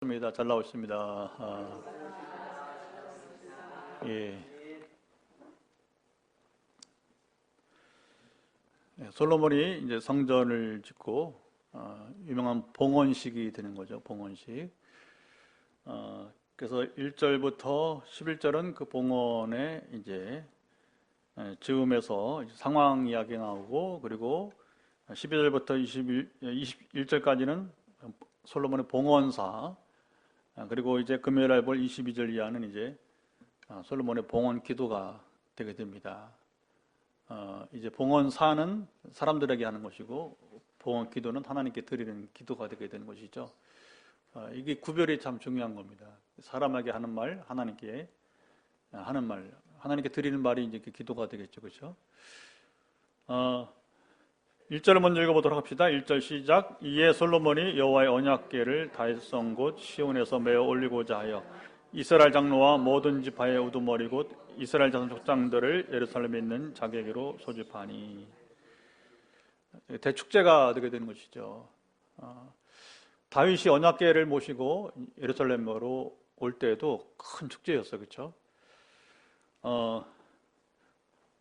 잘 나오고 있습니다. 예. 솔로몬이 이제 성전을 짓고 유명한 봉헌식이 되는 거죠. 봉헌식. 그래서 1절부터 11절은 그 봉헌의 이제 즈음에서 상황 이야기 나오고, 그리고 12절부터 21절까지는 솔로몬의 봉헌사, 그리고 이제 금요일 날 볼 22절 이하는 이제 솔로몬의 봉헌 기도가 되게 됩니다. 이제 봉헌사는 사람들에게 하는 것이고, 봉헌 기도는 하나님께 드리는 기도가 되게 되는 것이죠. 이게 구별이 참 중요한 겁니다. 사람에게 하는 말, 하나님께 하는 말, 하나님께 드리는 말이 이제 기도가 되겠죠, 그렇죠? 1절을 먼저 읽어보도록 합시다. 1절 시작. 이에 솔로몬이 여호와의 언약궤를 다윗성 곳 시온에서 메어 올리고자 하여 이스라엘 장로와 모든 지파의 우두머리 곧 이스라엘 자손 족장들을 예루살렘에 있는 자기에게로 소집하니. 대축제가 되게 되는 것이죠. 다윗이 언약궤를 모시고 예루살렘으로 올 때에도 큰 축제였어요, 그렇죠?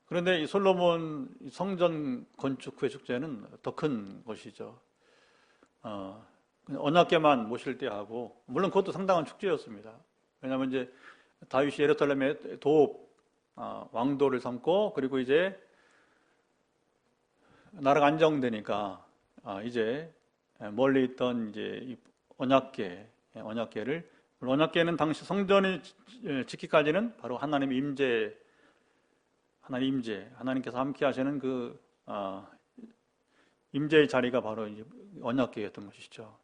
그런데 이 솔로몬 성전 건축 후의 축제는 더 큰 것이죠. 언약궤만 모실 때 하고, 물론 그것도 상당한 축제였습니다. 왜냐하면 이제 다윗이 예루살렘에 왕도를 삼고, 그리고 이제 나라가 안정되니까 이제 멀리 있던 이제 이 언약궤를, 언약궤는 당시 성전이 짓기까지는 바로 하나님께서 함께 하시는 그 임재의 자리가 바로 이제 언약궤였던 것이죠.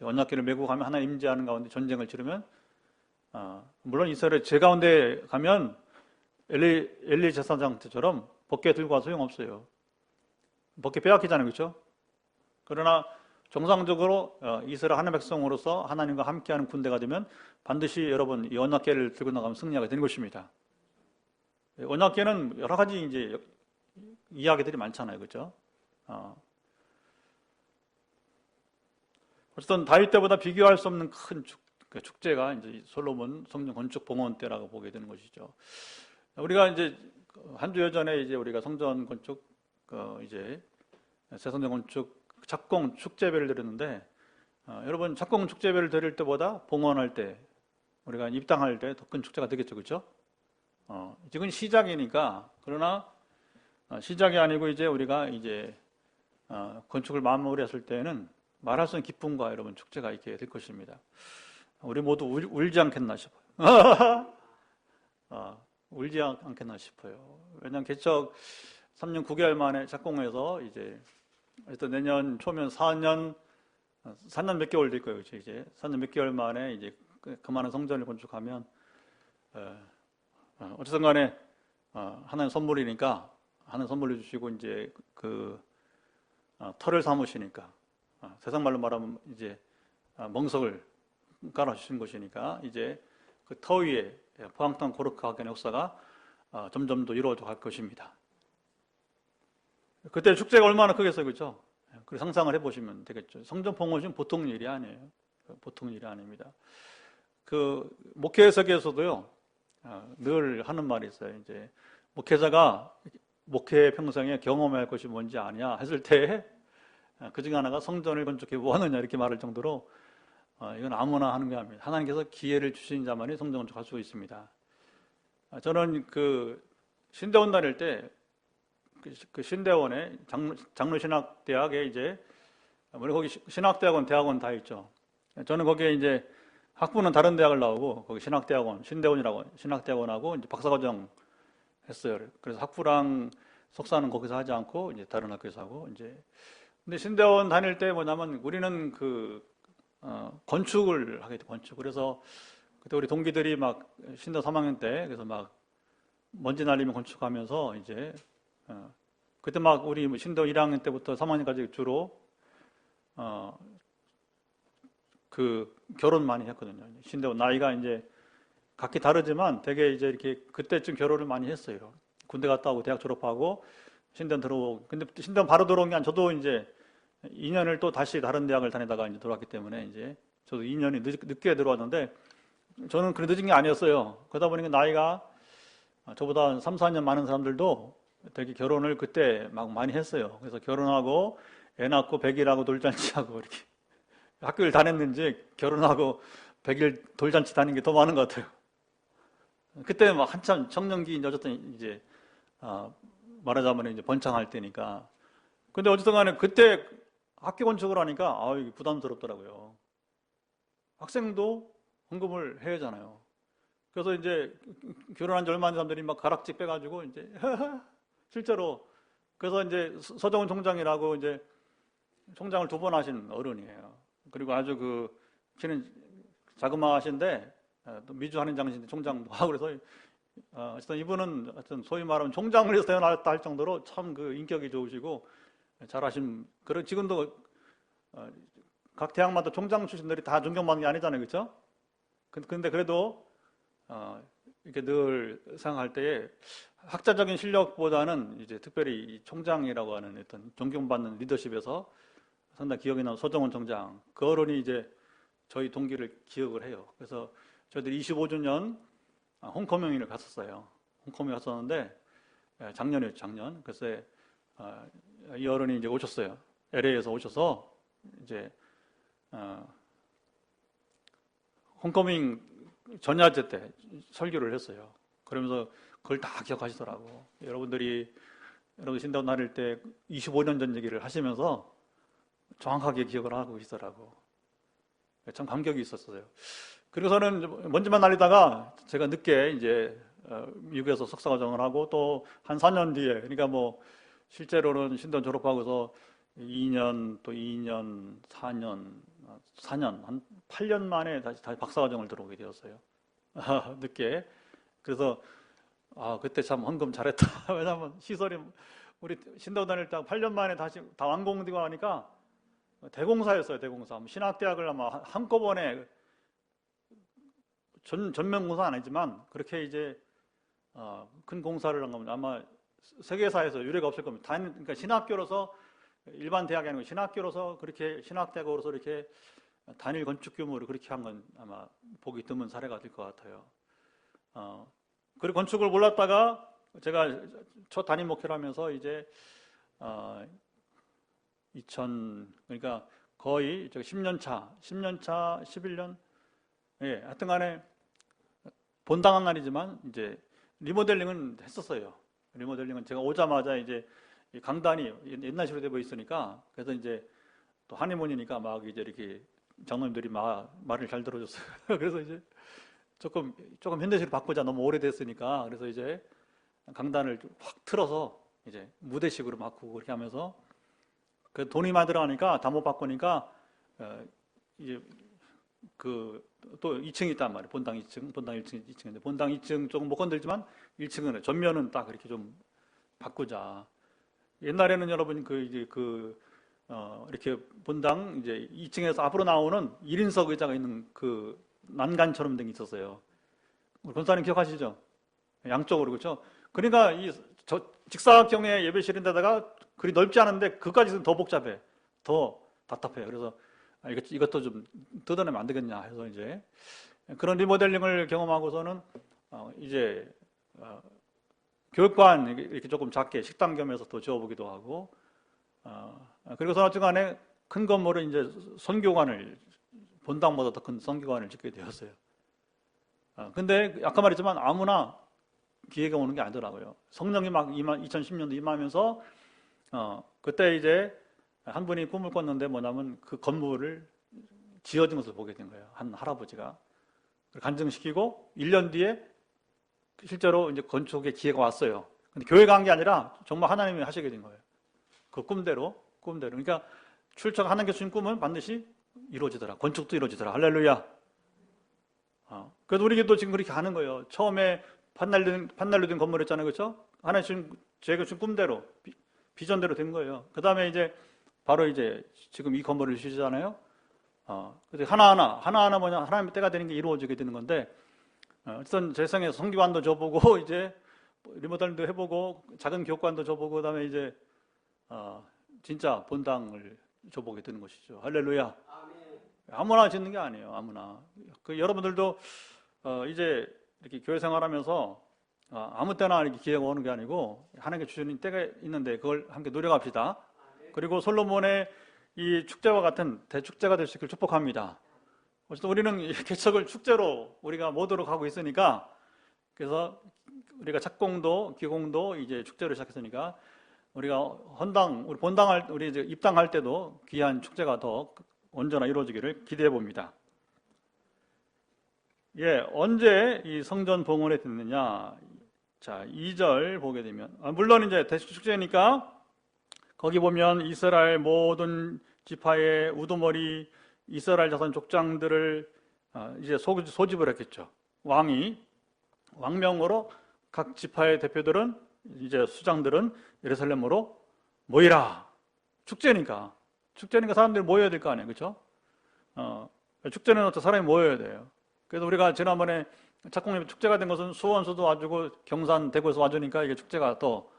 언약궤를 메고 가면 하나님 임재하는 가운데 전쟁을 치르면, 물론 이스라엘 제 가운데 가면 엘리 제사장 때처럼 법궤 들고 와서 소용없어요. 법궤 빼앗기잖아요, 그렇죠? 그러나 정상적으로 이스라엘 하나님의 백성으로서 하나님과 함께하는 군대가 되면 반드시 여러분 이 언약궤를 들고 나가면 승리하게 되는 것입니다. 언약궤는 여러 가지 이제 이야기들이 많잖아요, 그렇죠? 어쨌든 다윗 때보다 비교할 수 없는 큰 축제가 이제 솔로몬 성전 건축 봉헌 때라고 보게 되는 것이죠. 우리가 이제 한 주여 전에 이제 우리가 성전 건축 이제 새 성전 건축 착공 축제배를 드렸는데, 여러분 착공 축제배를 드릴 때보다 봉헌할 때, 우리가 입당할 때 더 큰 축제가 되겠죠, 그렇죠? 지금 시작이니까. 그러나 시작이 아니고 이제 우리가 이제 건축을 마무리했을 때는 말할 수 없는 기쁨과 여러분 축제가 있게 될 것입니다. 우리 모두 울지 않겠나 싶어요. 울지 않겠나 싶어요. 왜냐하면 개척 3년 9개월 만에 착공해서 이제 일단 내년 초면 4년 몇 개월 될 거예요. 이제 4년 몇 개월 만에 이제 그만한 성전을 건축하면, 어쨌든 간에 하나님 선물이니까 하나님 선물로 주시고 이제 그 터를 삼으시니까, 세상 말로 말하면 이제 멍석을 깔아 주신 것이니까 이제 그 터 위에 포항탕 고르크하게 역사가 점점 더 이루어져 갈 것입니다. 그때 축제가 얼마나 크겠어요, 그렇죠? 그 상상을 해보시면 되겠죠. 성전 봉헌은 보통 일이 아니에요. 보통 일이 아닙니다. 그 목회석에서도요, 늘 하는 말이 있어요. 이제 목회자가 목회 평생에 경험할 것이 뭔지 아냐 했을 때, 그 중에 하나가 성전을 건축해 뭐 하느냐 이렇게 말할 정도로, 이건 아무나 하는 게 아닙니다. 하나님께서 기회를 주신 자만이 성전 건축할 수 있습니다. 저는 그 신대원 다닐 때 그 신대원에 장로신학대학에 이제 우리 거기 신학대학원 대학원 다 있죠. 저는 거기에 이제 학부는 다른 대학을 나오고 거기 신학대학원 신대원이라고 신학대학원하고 이제 박사과정 했어요. 그래서 학부랑 석사는 거기서 하지 않고 이제 다른 학교에서 하고 이제. 근데 신대원 다닐 때 뭐냐면 우리는 그 건축을 하게 돼, 건축. 그래서 그때 우리 동기들이 막 신대 3학년 때 그래서 막 먼지 날리면 건축하면서 이제 그때 막 우리 신대 1학년 때부터 3학년까지 주로 그 결혼 많이 했거든요. 신대 나이가 이제 각기 다르지만 되게 이제 이렇게 그때쯤 결혼을 많이 했어요. 군대 갔다 오고 대학 졸업하고 신대 들어오고. 근데 신대 바로 들어온 게 아니라 저도 이제 2년을 또 다시 다른 대학을 다니다가 이제 들어왔기 때문에 이제 저도 2년이 늦게 들어왔는데 저는 그래 늦은 게 아니었어요. 그러다 보니까 나이가 저보다 3, 4년 많은 사람들도 되게 결혼을 그때 막 많이 했어요. 그래서 결혼하고 애 낳고 100일하고 돌잔치하고 이렇게 학교를 다녔는지 결혼하고 100일 돌잔치 다닌 게 더 많은 것 같아요. 그때 막 한참 청년기 어쨌든 이제 말하자면 이제 번창할 때니까. 근데 어쨌든 간에 그때 학교 건축을 하니까 이게 부담스럽더라고요. 학생도 헌금을 해야 하잖아요. 그래서 이제 결혼한 지 얼마 안 된 사람들이 막 가락지 빼가지고 이제 실제로 그래서 이제 서정훈 총장이라고 이제 총장을 2번 하신 어른이에요. 그리고 아주 키는 자그마하신데 또 미주 한인장신대 총장도 하고 그래서 어쨌든 이분은 하여튼 소위 말하면 총장을 해서 태어났다 할 정도로 참 인격이 좋으시고 잘하신 그런 지금도 각 대학마다 총장 출신들이 다 존경받는 게 아니잖아요, 그렇죠? 근데 그래도 이렇게 늘 생각할 때에 학자적인 실력보다는 이제 특별히 이 총장이라고 하는 어떤 존경받는 리더십에서 상당히 기억에 남는 서정훈 총장 그 어른이 이제 저희 동기를 기억을 해요. 그래서 저희들이 25주년 홈커밍을 갔었어요. 홈커밍 갔었는데 작년이었죠, 작년. 그래서 이 어른이 이제 오셨어요. LA에서 오셔서 이제 홈커밍 전야제 때 설교를 했어요. 그러면서 그걸 다 기억하시더라고. 여러분들이 여러분 신당 다닐 때 25년 전 얘기를 하시면서 정확하게 기억을 하고 계시더라고. 참 감격이 있었어요. 그리고서는 먼지만 날리다가 제가 늦게 이제 미국에서 석사과정을 하고 또 한 4년 뒤에 그러니까 뭐 실제로는 신당 졸업하고서 2년 또 2년 4년 한 8년 만에 다시 박사과정을 들어오게 되었어요. 늦게. 그래서 그때 참 헌금 잘했다. 왜냐하면 시설이 우리 신당 다닐 때 8년 만에 다시 다 완공되고 하니까 대공사였어요. 대공사. 신학대학을 아마 한꺼번에 전면 공사는 아니지만 그렇게 이제 큰 공사를 한 겁니다. 아마 세계사에서 유례가 없을 겁니다. 그러니까 신학교로서 일반 대학이 아니고 신학교로서 그렇게 신학대학으로서 이렇게 단일 건축 규모를 그렇게 한 건 아마 보기 드문 사례가 될 것 같아요. 그리고 건축을 몰랐다가 제가 첫 담임 목회를 하면서 이제 그러니까 거의 10년 차, 11년, 예, 하여튼 간에 본당은 아니지만 이제 리모델링은 했었어요. 리모델링은 제가 오자마자 이제 강단이 옛날식으로 되어 있으니까 그래서 이제 또 한의문이니까 막 이제 이렇게 장로님들이 말을 잘 들어줬어요. 그래서 이제 조금 현대식으로 바꾸자 너무 오래됐으니까 그래서 이제 강단을 확 틀어서 이제 무대식으로 바꾸고 그렇게 하면서 그 돈이 많이 들어가니까 다 못 바꾸니까 이제 또 2층이 있단 말이에요. 본당 2층, 본당 1층, 2층인데 본당 2층 조금 못 건들지만 1층은 전면은 딱 이렇게 좀 바꾸자. 옛날에는 여러분 이렇게 본당 이제 2층에서 앞으로 나오는 1인석 의자가 있는 그 난간처럼 된 게 있었어요. 우리 권사님 기억하시죠? 양쪽으로 그렇죠? 그러니까 저 직사각형의 예배실인데다가 그리 넓지 않은데 그까지는 더 복잡해, 더 답답해요. 그래서 이것도 좀 뜯어내면 안 되겠냐 해서 이제 그런 리모델링을 경험하고서는 이제 교육관 이렇게 조금 작게 식당 겸해서 또 지어보기도 하고 그리고서 어쨌간에 큰 건물은 이제 선교관을 본당보다 더 큰 선교관을 짓게 되었어요. 근데 아까 말했지만 아무나 기회가 오는 게 아니더라고요. 성령이 막 2010년도 임하면서 그때 이제 한 분이 꿈을 꿨는데 뭐냐면 그 건물을 지어진 것을 보게 된 거예요. 한 할아버지가 간증시키고 1년 뒤에 실제로 이제 건축의 기회가 왔어요. 근데 교회가 한 게 아니라 정말 하나님이 하시게 된 거예요. 그 꿈대로. 그러니까 출처가 하나님께 주신 꿈은 반드시 이루어지더라. 건축도 이루어지더라. 할렐루야. 그래서 우리도 지금 그렇게 하는 거예요. 처음에 판넬로 된 건물이었잖아요. 그렇죠? 하나님 제가 준 꿈대로 비전대로 된 거예요. 그 다음에 이제 바로 이제 지금 이 건물을 주시잖아요. 그래서 하나하나 뭐냐 하나님의 때가 되는 게 이루어지게 되는 건데 어쨌든 제 생에 성기관도 줘보고 이제 리모델링도 해보고 작은 교육관도 줘보고 그다음에 이제 진짜 본당을 줘보게 되는 것이죠. 할렐루야. 아무나 짓는 게 아니에요. 아무나. 여러분들도 이제 이렇게 교회 생활하면서 아무 때나 이렇게 기회가 오는 게 아니고 하나님께 주시는 때가 있는데 그걸 함께 노력합시다. 그리고 솔로몬의 이 축제와 같은 대축제가 될 수 있길 축복합니다. 어쨌든 우리는 이 개척을 축제로 우리가 모두로 가고 있으니까, 그래서 우리가 착공도 기공도 이제 축제로 시작했으니까 우리가 우리 우리 이제 입당할 때도 귀한 축제가 더 언제나 이루어지기를 기대해 봅니다. 예, 언제 이 성전 봉헌이 됐느냐? 자, 2절 보게 되면 물론 이제 대축제니까 거기 보면 이스라엘 모든 지파의 우두머리 이스라엘 자손 족장들을 이제 소집을 했겠죠. 왕명으로 각 지파의 대표들은 이제 수장들은 예루살렘으로 모이라. 축제니까 사람들이 모여야 될 거 아니에요, 그렇죠? 축제는 어떤 사람이 모여야 돼요. 그래서 우리가 지난번에 착공이 축제가 된 것은 수원수도 와주고 경산, 대구에서 와주니까 이게 축제가 더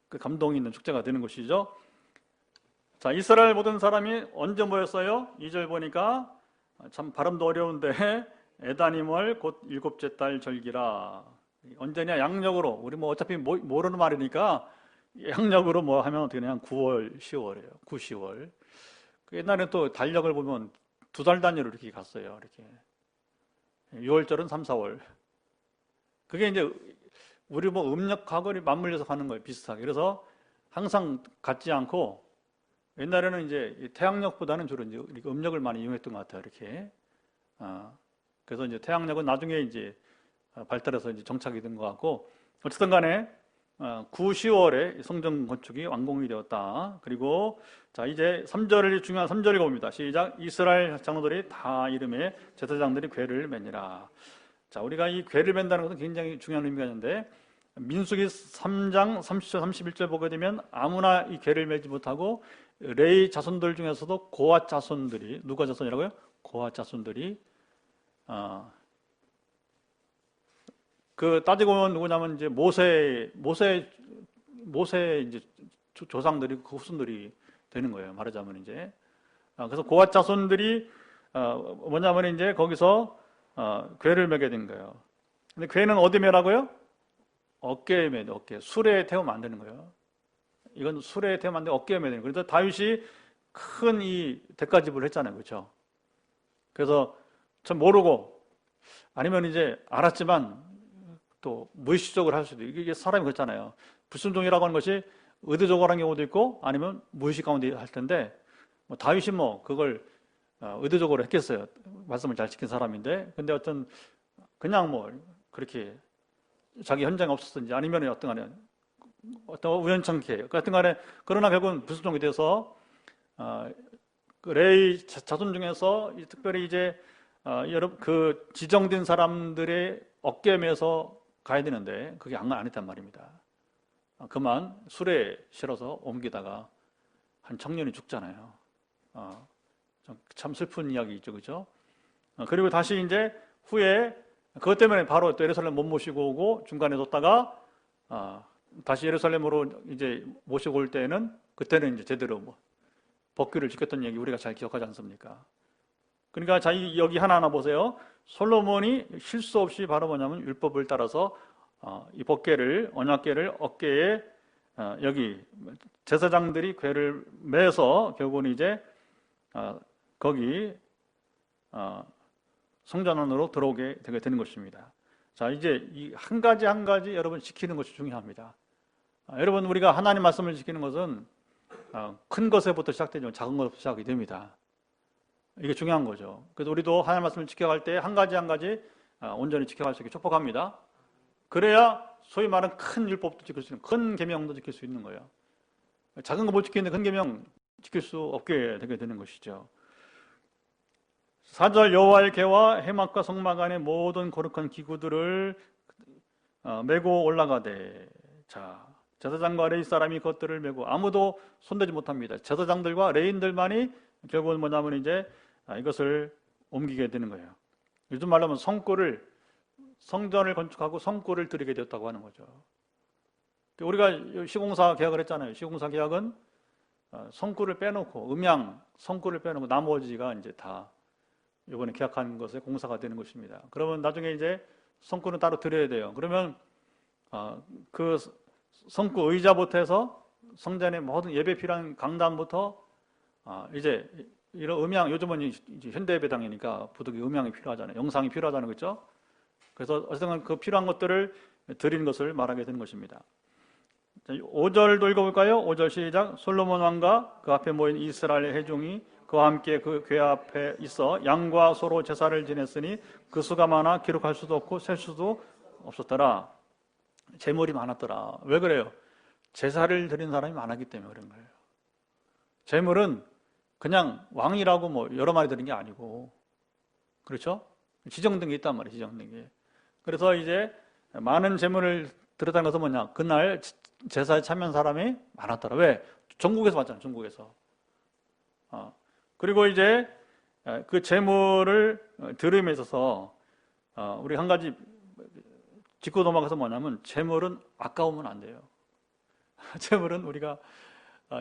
그 감동 있는 축제가 되는 것이죠. 자, 이스라엘 모든 사람이 언제 모였어요? 2절 보니까 참 발음도 어려운데 에다님월 곧 일곱째 달 절기라. 언제냐? 양력으로. 우리 뭐 어차피 모르는 말이니까 양력으로 뭐 하면 어떻게 그냥 9월, 10월이에요. 9, 10월. 옛날에 또 달력을 보면 2달 단위로 이렇게 갔어요. 이렇게. 6월절은 3, 4월. 그게 이제 우리 뭐 음력하고 맞물려서 가는 거예요. 비슷하게. 그래서 항상 같지 않고 옛날에는 이제 태양력보다는 주로 이제 음력을 많이 이용했던 것 같아요. 이렇게. 그래서 이제 태양력은 나중에 이제 발달해서 이제 정착이 된 것 같고, 어쨌든 간에 9, 10월에 성전 건축이 완공이 되었다. 그리고 자, 이제 3절이 중요한 3절이 봅니다. 시작. 이스라엘 장로들이 다 이름에 제사장들이 궤를 매니라. 자, 우리가 이 궤를 맨다는 것은 굉장히 중요한 의미가 있는데, 민수기 3장 30절 31절 보게 되면 아무나 이 궤를 매지 못하고 레위 자손들 중에서도 고앗 자손들이, 누가 자손이라고요? 고앗 자손들이 그 따지고 보면 누구냐면 이제 모세 이제 조상들이 그 후손들이 되는 거예요. 말하자면 이제 그래서 고앗 자손들이 뭐냐면 이제 거기서 궤를 매게 된 거예요. 근데 궤는 어디 매라고요? 어깨에 매는, 어깨. 수레에 태우면 안 되는 거예요. 이건 수레에 태우면 안 되고 어깨에 매는 거예요. 그래서 다윗이 큰 이 대가집을 했잖아요. 그렇죠? 그래서 전 모르고 아니면 이제 알았지만 또 무의식적으로 할 수도 있고, 이게 사람이 그렇잖아요. 불순종이라고 하는 것이 의도적으로 한 경우도 있고 아니면 무의식 가운데 할 텐데, 뭐 다윗이 뭐 그걸 의도적으로 했겠어요. 말씀을 잘 지킨 사람인데. 근데 그냥 뭐 그렇게 자기 현장에 없었든지 아니면 어떤 우연찮게 같은 간에, 그러나 결국은 불순종이 돼서 그 레위 자손 중에서 특별히 이제 여러분 그 지정된 사람들의 어깨에 매서 가야 되는데 그게 안 했단 말입니다. 그만 수레에 실어서 옮기다가 한 청년이 죽잖아요. 참 슬픈 이야기죠, 그죠? 그리고 다시 이제 후에 그것 때문에 바로 또 예루살렘 못 모시고 오고 중간에 뒀다가 다시 예루살렘으로 이제 모시고 올 때는 그때는 이제 제대로 뭐 법규를 지켰던 얘기 우리가 잘 기억하지 않습니까? 그러니까 자, 여기 하나하나 보세요. 솔로몬이 실수 없이 바로 뭐냐면 율법을 따라서 이 법궤를, 언약궤를 어깨에 여기 제사장들이 궤를 매서 결국은 이제 거기 성전 안으로 들어오게 되게 되는 것입니다. 자, 이제 이 한 가지 한 가지 여러분 지키는 것이 중요합니다. 여러분, 우리가 하나님 말씀을 지키는 것은 큰 것에부터 시작되지만 작은 것부터 시작이 됩니다. 이게 중요한 거죠. 그래서 우리도 하나님 말씀을 지켜갈 때 한 가지 한 가지 온전히 지켜갈 수 있게 축복합니다. 그래야 소위 말하는 큰 율법도 지킬 수 있는, 큰 계명도 지킬 수 있는 거예요. 작은 거 못 지키는데 큰 계명 지킬 수 없게 되게 되는 것이죠. 4절 여호와의 궤와 해막과 성막 안에 모든 거룩한 기구들을 메고 올라가되, 자, 제사장과 레위 사람이 그것들을 메고 아무도 손대지 못합니다. 제사장들과 레위인들만이 결국은 뭐냐면 이제 이것을 옮기게 되는 거예요. 요즘 말로 하면 성전을 건축하고 성구를 드리게 되었다고 하는 거죠. 우리가 시공사 계약을 했잖아요. 시공사 계약은 성구를 빼놓고, 성구를 빼놓고 나머지가 이제 다 이번에 계약한 것에 공사가 되는 것입니다. 그러면 나중에 이제 성구는 따로 드려야 돼요. 그러면 그 성구 의자부터 해서 성전의 모든 예배 필요한 강단부터 이제 이런 음향, 요즘은 이제 현대예배당이니까 부득이 음향이 필요하잖아요. 영상이 필요하잖아요. 그렇죠? 그래서 어쨌든 그 필요한 것들을 드리는 것을 말하게 되는 것입니다. 5절도 읽어볼까요? 5절 시작. 솔로몬 왕과 그 앞에 모인 이스라엘 회중이 그와 함께 그 궤 앞에 있어 양과 소로 제사를 지냈으니 그 수가 많아 기록할 수도 없고 셀 수도 없었더라. 제물이 많았더라. 왜 그래요? 제사를 드린 사람이 많았기 때문에 그런 거예요. 제물은 그냥 왕이라고 뭐 여러 마리 드린 게 아니고, 그렇죠? 지정된 게 있단 말이에요. 지정된 게. 그래서 이제 많은 제물을 드렸다는 것은 뭐냐? 그날 제사에 참여한 사람이 많았더라. 왜? 전국에서 왔잖아요. 전국에서. 그리고 이제 그 제물을 드림에 있어서 우리 한 가지 짚고 넘어가서 뭐냐면 제물은 아까우면 안 돼요. 제물은 우리가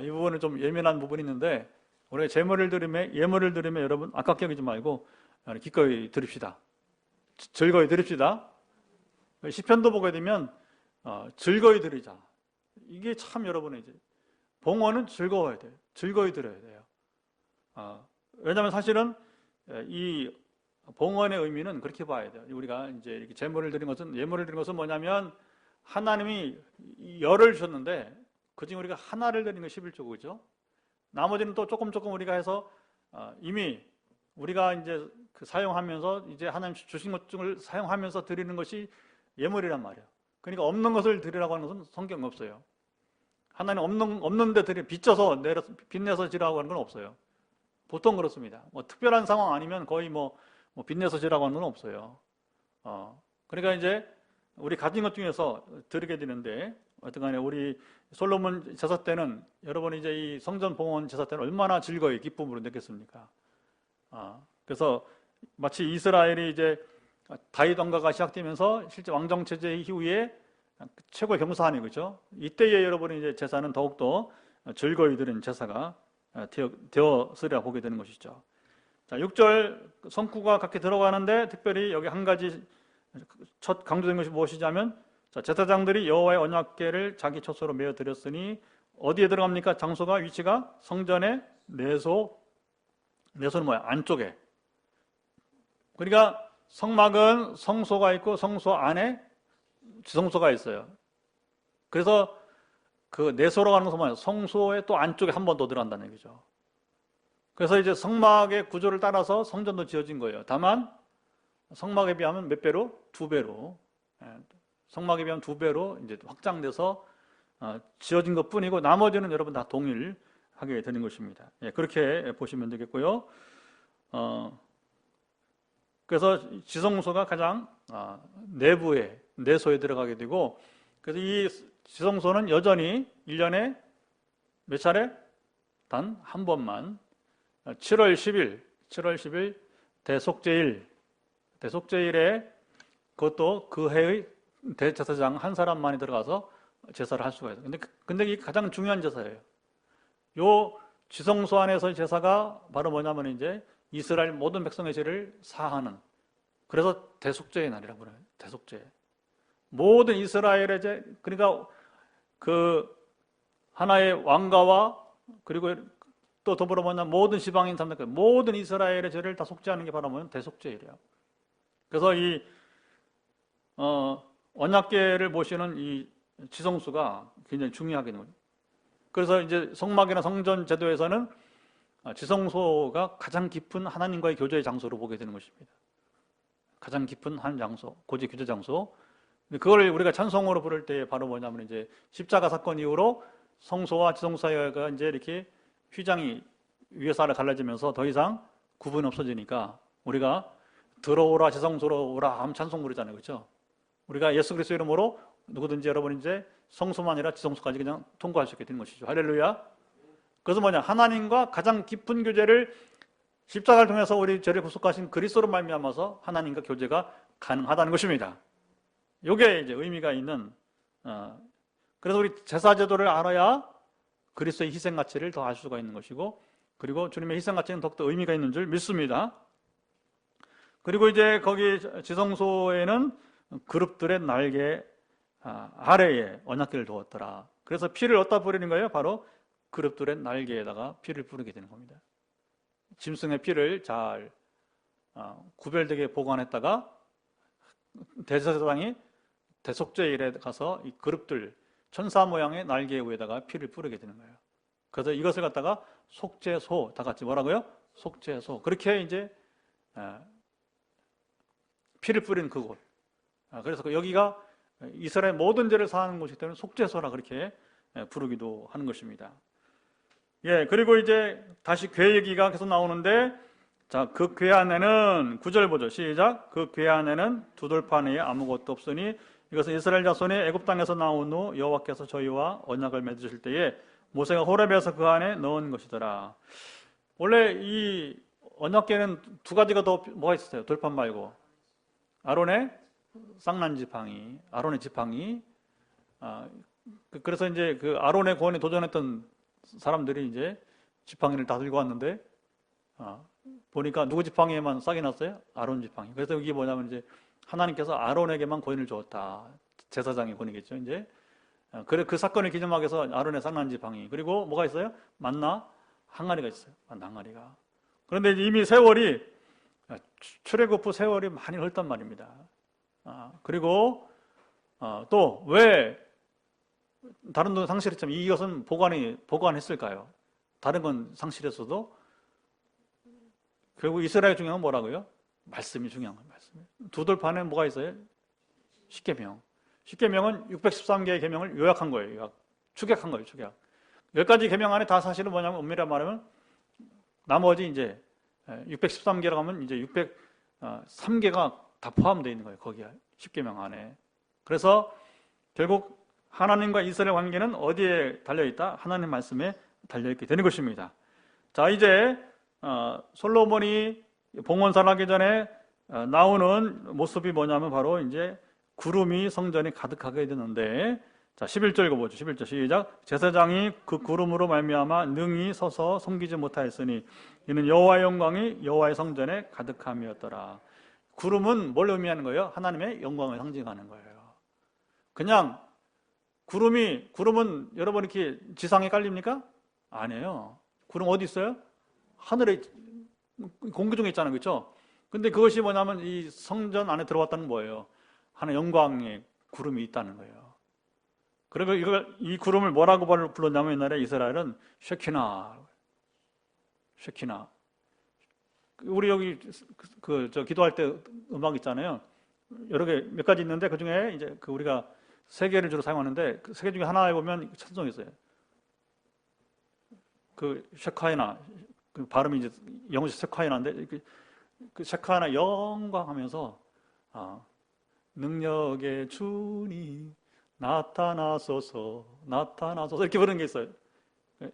이 부분은 좀 예민한 부분이 있는데 우리가 제물을 드리면 예물을 드리면 여러분 아깝게 여기지 말고 기꺼이 드립시다. 즐거이 드립시다. 시편도 보게 되면 즐거이 드리자. 이게 참 여러분의 이제 봉헌은 즐거워야 돼요. 즐거이 드려야 돼요. 왜냐하면 사실은 이 봉헌의 의미는 그렇게 봐야 돼요. 우리가 이제 이렇게 제물을 드린 것은 예물을 드린 것은 뭐냐면 하나님이 열을 주셨는데 그중에 우리가 하나를 드리는 게 11조고 그죠? 나머지는 또 조금 우리가 해서 이미 우리가 이제 그 사용하면서 이제 하나님 주신 것을 사용하면서 드리는 것이 예물이란 말이에요. 그러니까 없는 것을 드리라고 하는 것은 성경에 없어요. 하나님 없는데 빚져서 빚내서 지라고 하는 건 없어요. 보통 그렇습니다. 뭐 특별한 상황 아니면 거의 뭐 빚내서 지라고 하는 건 없어요. 그러니까 이제 우리 가진 것 중에서 드리게 되는데 어쨌간에 우리 솔로몬 제사 때는 여러분 이제 이 성전 봉헌 제사 때는 얼마나 즐거이 기쁨으로 느꼈습니까? 그래서 마치 이스라엘이 이제 다윗 왕가가 시작되면서 실제 왕정 체제 이후에 최고의 경사하니 그죠? 이때에 여러분이 이제 제사는 더욱더 즐거이 드린 제사가 되었으리라 보게 되는 것이죠. 자, 6절 성구가 각기 들어가는데 특별히 여기 한 가지 첫 강조된 것이 무엇이냐면 제사장들이 여호와의 언약궤를 자기 처소로 메어 드렸으니 어디에 들어갑니까? 장소가 위치가 성전의 내소는 뭐야? 안쪽에. 그러니까 성막은 성소가 있고 성소 안에 지성소가 있어요. 그래서 그 내소로 가는 것은 뭐예요? 성소의 또 안쪽에 한 번 더 들어간다는 얘기죠. 그래서 이제 성막의 구조를 따라서 성전도 지어진 거예요. 다만 성막에 비하면 몇 배로? 2배로. 성막에 비하면 2배로 이제 확장돼서 지어진 것뿐이고 나머지는 여러분 다 동일하게 되는 것입니다. 그렇게 보시면 되겠고요. 그래서 지성소가 가장 내부에 내소에 들어가게 되고 그래서 이 지성소는 여전히 1년에 몇 차례? 단 한 번만 7월 10일 대속제일에 그것도 그 해의 대제사장 한 사람만이 들어가서 제사를 할 수가 있어요. 근데 이게 가장 중요한 제사예요. 요 지성소 안에서의 제사가 바로 뭐냐면 이제 이스라엘 모든 백성의 죄를 사하는 그래서 대속죄의 날이라고 그래요. 대속죄. 모든 이스라엘의 죄 그러니까 그 하나의 왕가와 그리고 또 더불어 뭐냐 모든 지방인 사람들 모든 이스라엘의 죄를 다 속죄하는 게 바로 뭐냐면 대속죄이래요. 그래서 이 언약궤를 모시는 이 지성소가 굉장히 중요하게 되는 거죠. 그래서 이제 성막이나 성전 제도에서는 지성소가 가장 깊은 하나님과의 교제의 장소로 보게 되는 것입니다. 가장 깊은 한 장소, 고지 교제 장소. 그걸 우리가 찬송으로 부를 때 바로 뭐냐면 이제 십자가 사건 이후로 성소와 지성소 사이가 이제 이렇게 휘장이 위에서 아래 갈라지면서 더 이상 구분이 없어지니까 우리가 들어오라 지성소로 오라 하면 찬송 부르잖아요. 그렇죠? 우리가 예수 그리스도 이름으로 누구든지 여러분 이제 성소만 아니라 지성소까지 그냥 통과할 수 있게 되는 것이죠. 할렐루야. 그래서 뭐냐? 하나님과 가장 깊은 교제를 십자가를 통해서 우리 죄를 구속하신 그리스도로 말미암아서 하나님과 교제가 가능하다는 것입니다. 이게 이제 의미가 있는 그래서 우리 제사 제도를 알아야 그리스도의 희생 가치를 더 알 수가 있는 것이고 그리고 주님의 희생 가치는 더욱더 의미가 있는 줄 믿습니다. 그리고 이제 거기 지성소에는 그룹들의 날개 아래에 언약궤를 두었더라. 그래서 피를 어디다 뿌리는 거예요? 바로 그룹들의 날개에다가 피를 뿌리게 되는 겁니다. 짐승의 피를 잘 구별되게 보관했다가 대제사장이 대속죄일에 가서 이 그룹들 천사 모양의 날개 위에다가 피를 뿌리게 되는 거예요. 그래서 이것을 갖다가 속죄소, 다 같이 뭐라고요? 속죄소. 그렇게 이제 피를 뿌리는 그곳. 그래서 여기가 이스라엘 모든 죄를 사하는 곳이기 때문에 속죄소라 그렇게 부르기도 하는 것입니다. 예, 그리고 이제 다시 궤 얘기가 계속 나오는데, 자, 그 궤 안에는 9절 보죠. 시작. 그 궤 안에는 두 돌판 위에 아무것도 없으니 이것은 이스라엘 자손이 애굽 땅에서 나온 후 여호와께서 저희와 언약을 맺으실 때에 모세가 호렙에서 그 안에 넣은 것이더라. 원래 이 언약궤는 두 가지가 더 뭐가 있었어요? 돌판 말고 아론의 쌍난 지팡이, 아론의 지팡이. 그래서 이제 그 아론의 구원에 도전했던 사람들이 이제 지팡이를 다 들고 왔는데 보니까 누구 지팡이에만 싹이 났어요? 아론 지팡이. 그래서 이게 뭐냐면 이제 하나님께서 아론에게만 권위를 주었다. 제사장의 권위겠죠. 이제 그래 그 사건을 기념하기 위해서 아론의 쌍난 지팡이. 그리고 뭐가 있어요? 만나 항아리가 있어요. 만나 항아리가. 그런데 이미 세월이 출애굽 후 세월이 많이 흘렀단 말입니다. 그리고 또 왜 다른 건 상실했지만 이것은 보관했을까요? 다른 건 상실했어도 결국 이스라엘 중요한 건 뭐라고요? 말씀이 중요한 거예요. 말씀. 두 돌판에 뭐가 있어요? 십계명. 십계명은 613개의 계명을 요약한 거예요. 축약한 거예요. 축약. 10가지 계명 안에 다 사실은 뭐냐면 엄밀히 말하면 나머지 이제 613개라고 하면 이제 603개가 다 포함되어 있는 거예요. 거기에 십계명 안에. 그래서 결국 하나님과 이스라엘 관계는 어디에 달려있다? 하나님 말씀에 달려있게 되는 것입니다. 자, 이제 솔로몬이 봉헌사를 하기 전에 나오는 모습이 뭐냐면 바로 이제 구름이 성전에 가득하게 되는데, 자 11절 읽어보죠. 11절 시작. 제사장이 그 구름으로 말미암아 능히 서서 숨기지 못하였으니 이는 여호와의 영광이 여호와의 성전에 가득함이었더라. 구름은 뭘 의미하는 거예요? 하나님의 영광을 상징하는 거예요. 그냥 구름은 여러분 이렇게 지상에 깔립니까? 아니에요. 구름 어디 있어요? 하늘에 공기 중에 있잖아요. 그렇죠? 근데 그것이 뭐냐면 이 성전 안에 들어왔다는 뭐예요? 하나의 영광의 구름이 있다는 거예요. 그리고 이 구름을 뭐라고 불렀냐면 옛날에 이스라엘은 쉐키나. 우리 여기 기도할 때 음악 있잖아요. 여러 개 몇 가지 있는데 그 중에 이제 우리가 세 개를 주로 사용하는데 그 세 개 중에 하나에 보면 찬송이 있어요. 그 쉐카이나, 그 발음이 이제 영어식 쉐카이나인데 그 쉐카이나 영광하면서 능력의 주님 나타나소서 이렇게 부르는 게 있어요.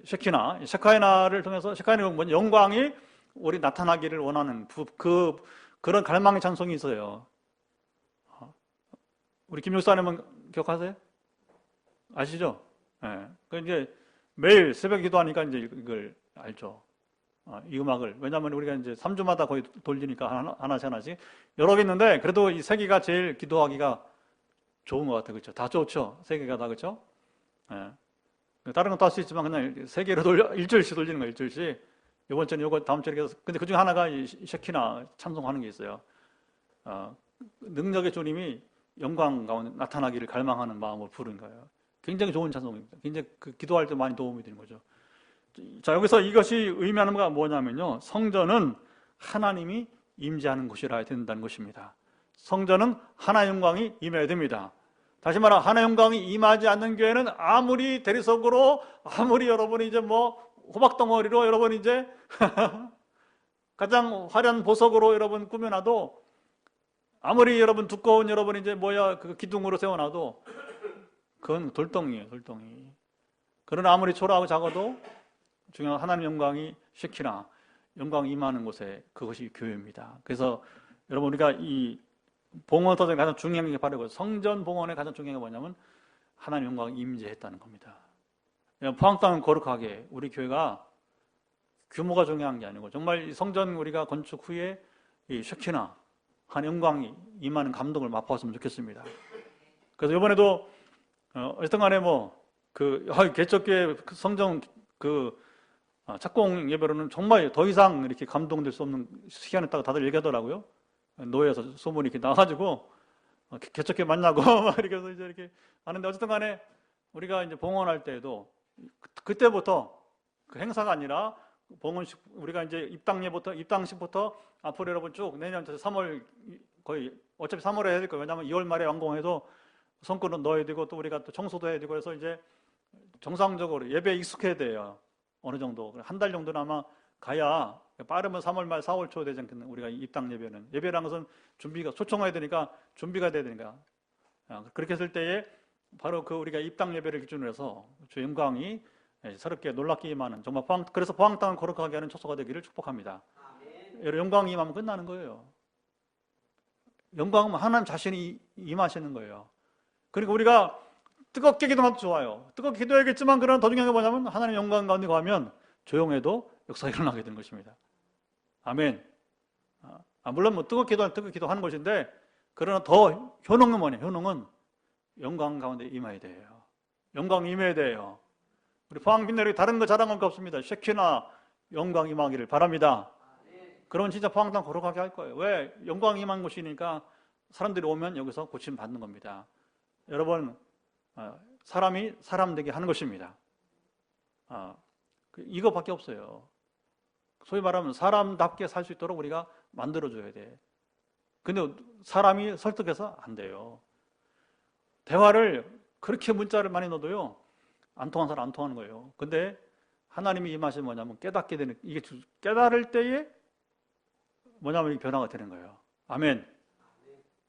쉐카이나를 통해서 쉐카이나는 영광이 우리 나타나기를 원하는 그런 갈망의 찬송이 있어요. 우리 김 목사님은 기억하세요? 아시죠? 네. 그 이제 매일 새벽 기도하니까 이제 이걸 알죠. 이 음악을. 왜냐하면 우리가 이제 3주마다 거의 돌리니까 하나씩 여러 개 있는데 그래도 이 세 개가 제일 기도하기가 좋은 것 같아요. 그렇죠? 다 좋죠? 세 개가 다 그렇죠? 네. 다른 건 또 할 수 있지만 그냥 세 개로 일주일씩 돌리는 거예요. 일주일씩. 이번 주는 요거, 다음 주에 이렇게. 근데 그 중에 하나가 이 쉐키나 찬송하는 게 있어요. 능력의 주님이 영광 가운데 나타나기를 갈망하는 마음으로 부른 거예요. 굉장히 좋은 찬송입니다. 굉장히 기도할 때 많이 도움이 되는 거죠. 자, 여기서 이것이 의미하는 게 뭐냐면요. 성전은 하나님이 임재하는 곳이라 해야 된다는 것입니다. 성전은 하나의 영광이 임해야 됩니다. 다시 말하면 하나의 영광이 임하지 않는 교회는 아무리 대리석으로, 아무리 여러분이 이제 호박덩어리로 여러분 이제 가장 화려한 보석으로 여러분 꾸며놔도, 아무리 여러분 두꺼운 여러분 이제 그 기둥으로 세워놔도 그건 돌덩이에요, 돌덩이. 그러나 아무리 초라하고 작아도 중요한 하나님 영광이 쉐키나 영광이 임하는 곳에 그것이 교회입니다. 그래서 여러분 우리가 이 봉헌터전에 가장 중요한 게 바로 성전 봉헌의 가장 중요한 게 뭐냐면 하나님 영광이 임재했다는 겁니다. 포항 땅은 거룩하게 우리 교회가 규모가 중요한 게 아니고 정말 이 성전 우리가 건축 후에 이 쉐키나 한 영광이 임하는 감동을 맛보았으면 좋겠습니다. 그래서 이번에도 어쨌든 간에 개척교회 성정 착공 예배로는 정말 더 이상 이렇게 감동될 수 없는 시간을 따고 다들 얘기하더라고요. 노예에서 소문이 이렇게 나가지고 개척교회 만나고 막 이렇게 해서 이제 이렇게 하는데, 어쨌든 간에 우리가 이제 봉헌할 때에도 그때부터 그 행사가 아니라 봉헌식, 우리가 이제 입당식부터 앞으로 여러분 쭉 내년 3월 거의 어차피 3월에 해야 될 거예요. 왜냐하면 2월 말에 완공해도 성과는 넣어야 되고 또 우리가 또 청소도 해야 되고 해서 이제 정상적으로 예배에 익숙해야 돼요. 어느 정도 한 달 정도는 아마 가야, 빠르면 3월 말 4월 초 되지 않겠나. 우리가 입당 예배라는 것은 준비가 초청해야 되니까 준비가 돼야 되니까, 그렇게 했을 때에 바로 그 우리가 입당 예배를 기준으로 해서 주 영광이 새롭게 놀랍게 임하는, 정말 그래서 포항 땅을 거룩하게 하는 초소가 되기를 축복합니다. 여러분, 영광이 임하면 끝나는 거예요. 영광은 하나님 자신이 임하시는 거예요. 그러니까 우리가 뜨겁게 기도해도 좋아요. 뜨겁게 기도해야겠지만, 그러나 더 중요한 게 뭐냐면 하나님 영광 가운데 가면 조용해도 역사가 일어나게 되는 것입니다. 아멘. 물론 뜨겁게 기도하는 것인데, 그러나 더 효능은 뭐냐? 효능은 영광 가운데 임해야 돼요. 영광 임해야 돼요. 우리 포항빈들이 다른 거 자랑할 거 없습니다. 쉐키나 영광 임하기를 바랍니다. 그러면 진짜 포항 땅 거룩하게 할 거예요. 왜? 영광 임한 곳이니까 사람들이 오면 여기서 고침 받는 겁니다. 여러분, 사람이 사람 되게 하는 것입니다. 이거밖에 없어요. 소위 말하면 사람답게 살 수 있도록 우리가 만들어줘야 돼. 근데 사람이 설득해서 안 돼요. 대화를 그렇게 문자를 많이 넣어도요, 안 통하는 사람 안 통하는 거예요. 근데 하나님이 임하시면 뭐냐면 깨닫게 되는, 이게 깨달을 때에 뭐냐면 변화가 되는 거예요. 아멘.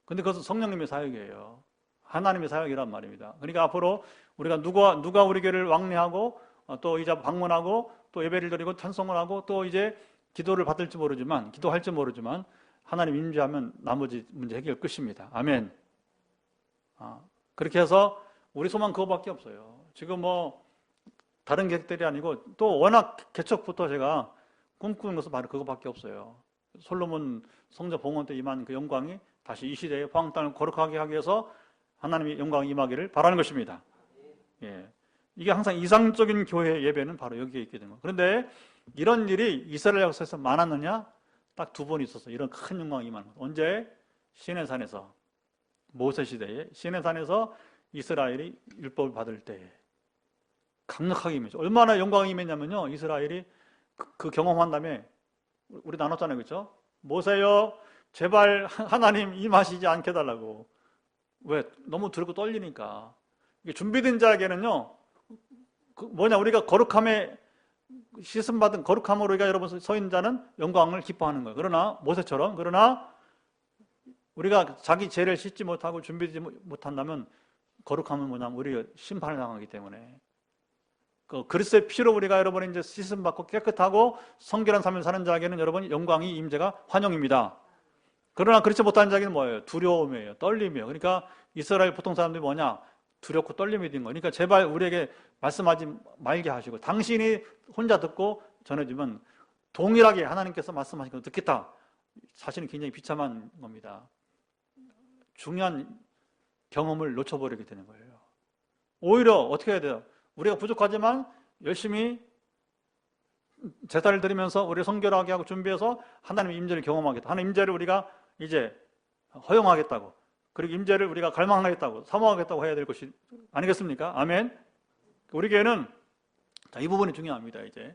근데 그것은 성령님의 사역이에요. 하나님의 사역이란 말입니다. 그러니까 앞으로 우리가 누가 우리 교회를 왕래하고 또 이제 방문하고 또 예배를 드리고 찬송을 하고 또 이제 기도할지 모르지만 하나님 임재하면 나머지 문제 해결 끝입니다. 아멘. 그렇게 해서 우리 소망 그거밖에 없어요. 지금 다른 계획들이 아니고 또 워낙 개척부터 제가 꿈꾸는 것은 바로 그거밖에 없어요. 솔로몬 성전 봉헌 때 임한 그 영광이 다시 이 시대에 포항 땅을 거룩하게 하기 위해서 하나님의 영광이 임하기를 바라는 것입니다. 예. 이게 항상 이상적인 교회 예배는 바로 여기에 있게 되는 거예요. 그런데 이런 일이 이스라엘 역사에서 많았느냐? 딱 2번 있었어. 이런 큰 영광이 임하는 것. 언제? 시내산에서, 모세 시대에 시내산에서 이스라엘이 율법을 받을 때 강력하게 임했죠. 얼마나 영광이 임했냐면요, 이스라엘이 그 경험한 다음에 우리 나눴잖아요, 그렇죠? 모세여, 제발 하나님 임하시지 않게 해달라고. 왜? 너무 두렵고 떨리니까. 이게 준비된 자에게는요, 우리가 거룩함에 씻음받은 거룩함으로 우리가 여러분 서 있는 자는 영광을 기뻐하는 거예요. 그러나 우리가 자기 죄를 씻지 못하고 준비되지 못한다면 거룩함은 뭐냐면 우리가 심판을 당하기 때문에, 그리스도의 피로 우리가 여러분 이제 씻음받고 깨끗하고 성결한 삶을 사는 자에게는 여러분 영광이 임재가 환영입니다. 그러나 그렇지 못한 자에게는 뭐예요? 두려움이에요. 떨림이에요. 그러니까 이스라엘 보통 사람들이 뭐냐? 두렵고 떨림이 된 거예요. 그러니까 제발 우리에게 말씀하지 말게 하시고, 당신이 혼자 듣고 전해주면 동일하게 하나님께서 말씀하신 걸 듣겠다. 사실은 굉장히 비참한 겁니다. 중요한 경험을 놓쳐버리게 되는 거예요. 오히려 어떻게 해야 돼요? 우리가 부족하지만 열심히 제사를 드리면서 우리 성결하게 하고 준비해서 하나님의 임재를 경험하겠다. 하나님 임재를 우리가 이제 허용하겠다고, 그리고 임재를 우리가 갈망하겠다고, 사모하겠다고 해야 될 것이 아니겠습니까? 아멘. 우리 교회는 이 부분이 중요합니다. 이제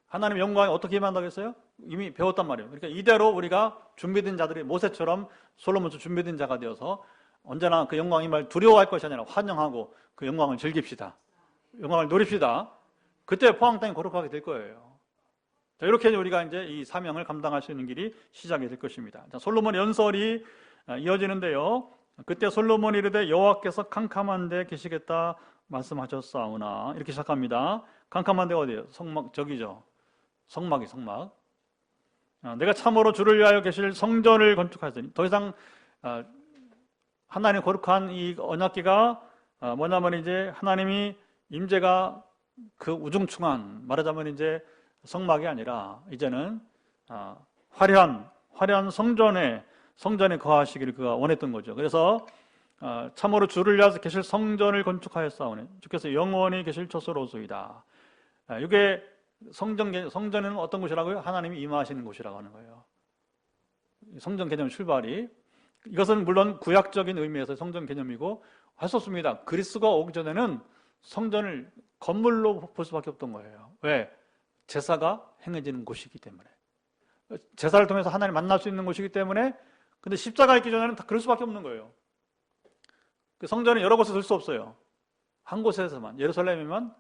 하나님의 영광이 어떻게 임한다고 했어요? 이미 배웠단 말이에요. 그러니까 이대로 우리가 준비된 자들이 모세처럼 솔로몬처럼 준비된 자가 되어서 언제나 그 영광 임할 두려워할 것이 아니라 환영하고 그 영광을 즐깁시다. 영광을 누립시다. 그때 포항 땅이 거룩하게 될 거예요. 자, 이렇게 우리가 이제 이 사명을 감당할 수 있는 길이 시작이 될 것입니다. 자, 솔로몬 연설이 이어지는데요. 그때 솔로몬이 이르되 여호와께서 캄캄한 데 계시겠다 말씀하셨사오나, 이렇게 시작합니다. 캄캄한 데가 어디예요? 저기죠. 성막. 내가 참으로 주를 위하여 계실 성전을 건축하였으니, 더 이상 하나님 거룩한 이 언약궤가 뭐냐면 이제 하나님이 임재가 그 우중충한, 말하자면 이제 성막이 아니라 이제는 화려한 성전에 성전에 거하시기를 그가 원했던 거죠. 그래서 참으로 주를 위하여 계실 성전을 건축하였사오니 주께서 영원히 계실 처소로소이다. 이게 성전에는 어떤 곳이라고요? 하나님이 임하시는 곳이라고 하는 거예요. 성전 개념 출발이, 이것은 물론 구약적인 의미에서 성전 개념이고 했었습니다. 그리스도가 오기 전에는 성전을 건물로 볼 수밖에 없던 거예요. 왜? 제사가 행해지는 곳이기 때문에, 제사를 통해서 하나님 만날 수 있는 곳이기 때문에. 근데 십자가 있기 전에는 다 그럴 수밖에 없는 거예요. 그 성전은 여러 곳에 둘 수 없어요. 한 곳에서만, 예루살렘에만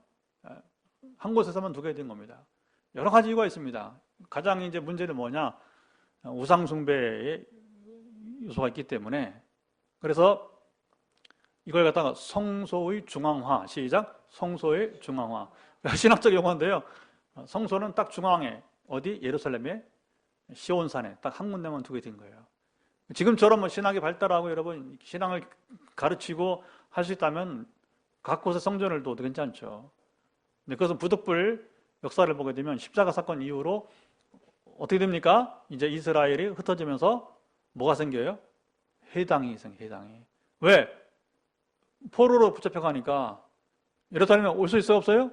한 곳에서만 두게 된 겁니다. 여러 가지 이유가 있습니다. 가장 이제 문제는 뭐냐? 우상 숭배의 요소가 있기 때문에. 그래서 이걸 갖다가 성소의 중앙화, 시작, 성소의 중앙화. 신학적 용어인데요. 성소는 딱 중앙에, 어디? 예루살렘의 시온산에 딱 한 군데만 두게 된 거예요. 지금처럼 뭐 신학이 발달하고 여러분 신앙을 가르치고 할 수 있다면 각 곳에 성전을 둬도 괜찮죠. 근데 그것은 부득불 역사를 보게 되면 십자가 사건 이후로 어떻게 됩니까? 이제 이스라엘이 흩어지면서 뭐가 생겨요? 해당이 생겨요. 해당이. 왜? 포로로 붙잡혀가니까 예루살렘에 올 수 있어요? 없어요?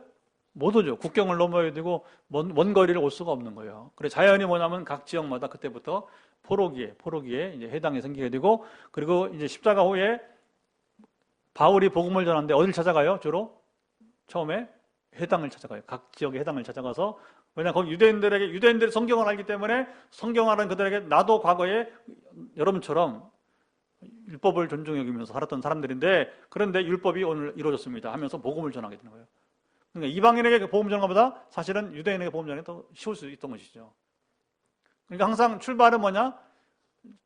못 오죠. 국경을 넘어야 되고 먼 거리를 올 수가 없는 거예요. 그래서 자연이 뭐냐면 각 지역마다 그때부터 포로기에 이제 해당이 생기게 되고, 그리고 이제 십자가 후에 바울이 복음을 전하는데 어딜 찾아가요? 주로 처음에 해당을 찾아가요. 각 지역의 해당을 찾아가서, 왜냐하면 거기 유대인들이 성경을 알기 때문에 성경을 아는 그들에게 나도 과거에 여러분처럼 율법을 존중해 여기면서 살았던 사람들인데, 그런데 율법이 오늘 이루어졌습니다 하면서 복음을 전하게 되는 거예요. 그러니까 이방인에게 복음 전하는 것보다 사실은 유대인에게 복음 전하는 게 더 쉬울 수 있던 것이죠. 그러니까 항상 출발은 뭐냐?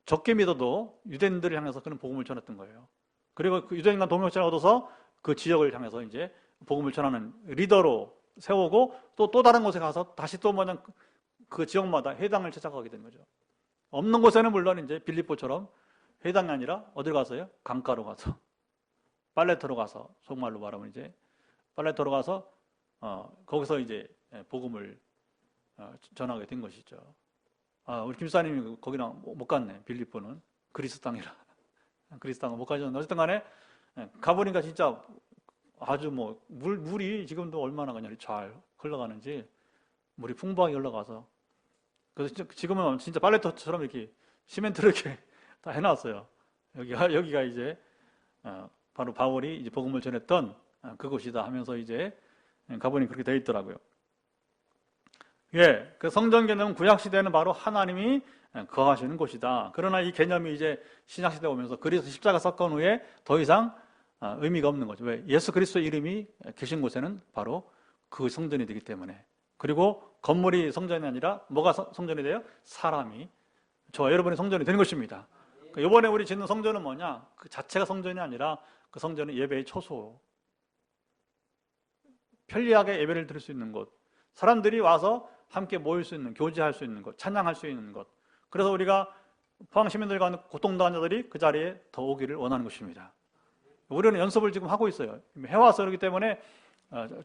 적게 믿어도 유대인들을 향해서 그런 복음을 전했던 거예요. 그리고 그 유대인과 동역자를 얻어서 그 지역을 향해서 이제 복음을 전하는 리더로 세우고, 또 다른 곳에 가서 다시 또 뭐냐, 그 지역마다 해당을 찾아가게 된 거죠. 없는 곳에는 물론 이제 빌립보처럼 해당이 아니라 어딜 가서요? 강가로 가서, 빨레토로 가서, 속말로 말하면 이제 빨레토로 가서 거기서 이제 복음을 전하게 된 것이죠. 우리 김사님이 거기랑 못 갔네. 빌립보는 그리스 땅이라. 그리스 땅은 못 가셨는데 어쨌든 간에 가보니까 진짜 아주 뭐 물이 지금도 얼마나 그냥 잘 흘러가는지, 물이 풍부하게 흘러가서, 그래서 지금은 진짜 빨래터처럼 이렇게 시멘트를 이렇게 다 해놨어요. 여기가 이제 바로 바울이 이제 복음을 전했던 그곳이다 하면서 이제 가보니 그렇게 되어 있더라고요. 예, 그 성전 개념은 구약 시대는 바로 하나님이 거하시는 곳이다. 그러나 이 개념이 이제 신약 시대 오면서 그리스도 십자가 사건 후에 더 이상 의미가 없는 거죠. 왜? 예수 그리스도의 이름이 계신 곳에는 바로 그 성전이 되기 때문에. 그리고 건물이 성전이 아니라 뭐가 성전이 돼요? 사람이, 저와 여러분의 성전이 되는 것입니다. 이번에 우리 짓는 성전은 뭐냐? 그 자체가 성전이 아니라 그 성전은 예배의 초소, 편리하게 예배를 드릴 수 있는 곳, 사람들이 와서 함께 모일 수 있는, 교제할 수 있는 것, 찬양할 수 있는 것. 그래서 우리가 포항 시민들과 고통당한 자들이 그 자리에 더 오기를 원하는 것입니다. 우리는 연습을 지금 하고 있어요. 해와서 그렇기 때문에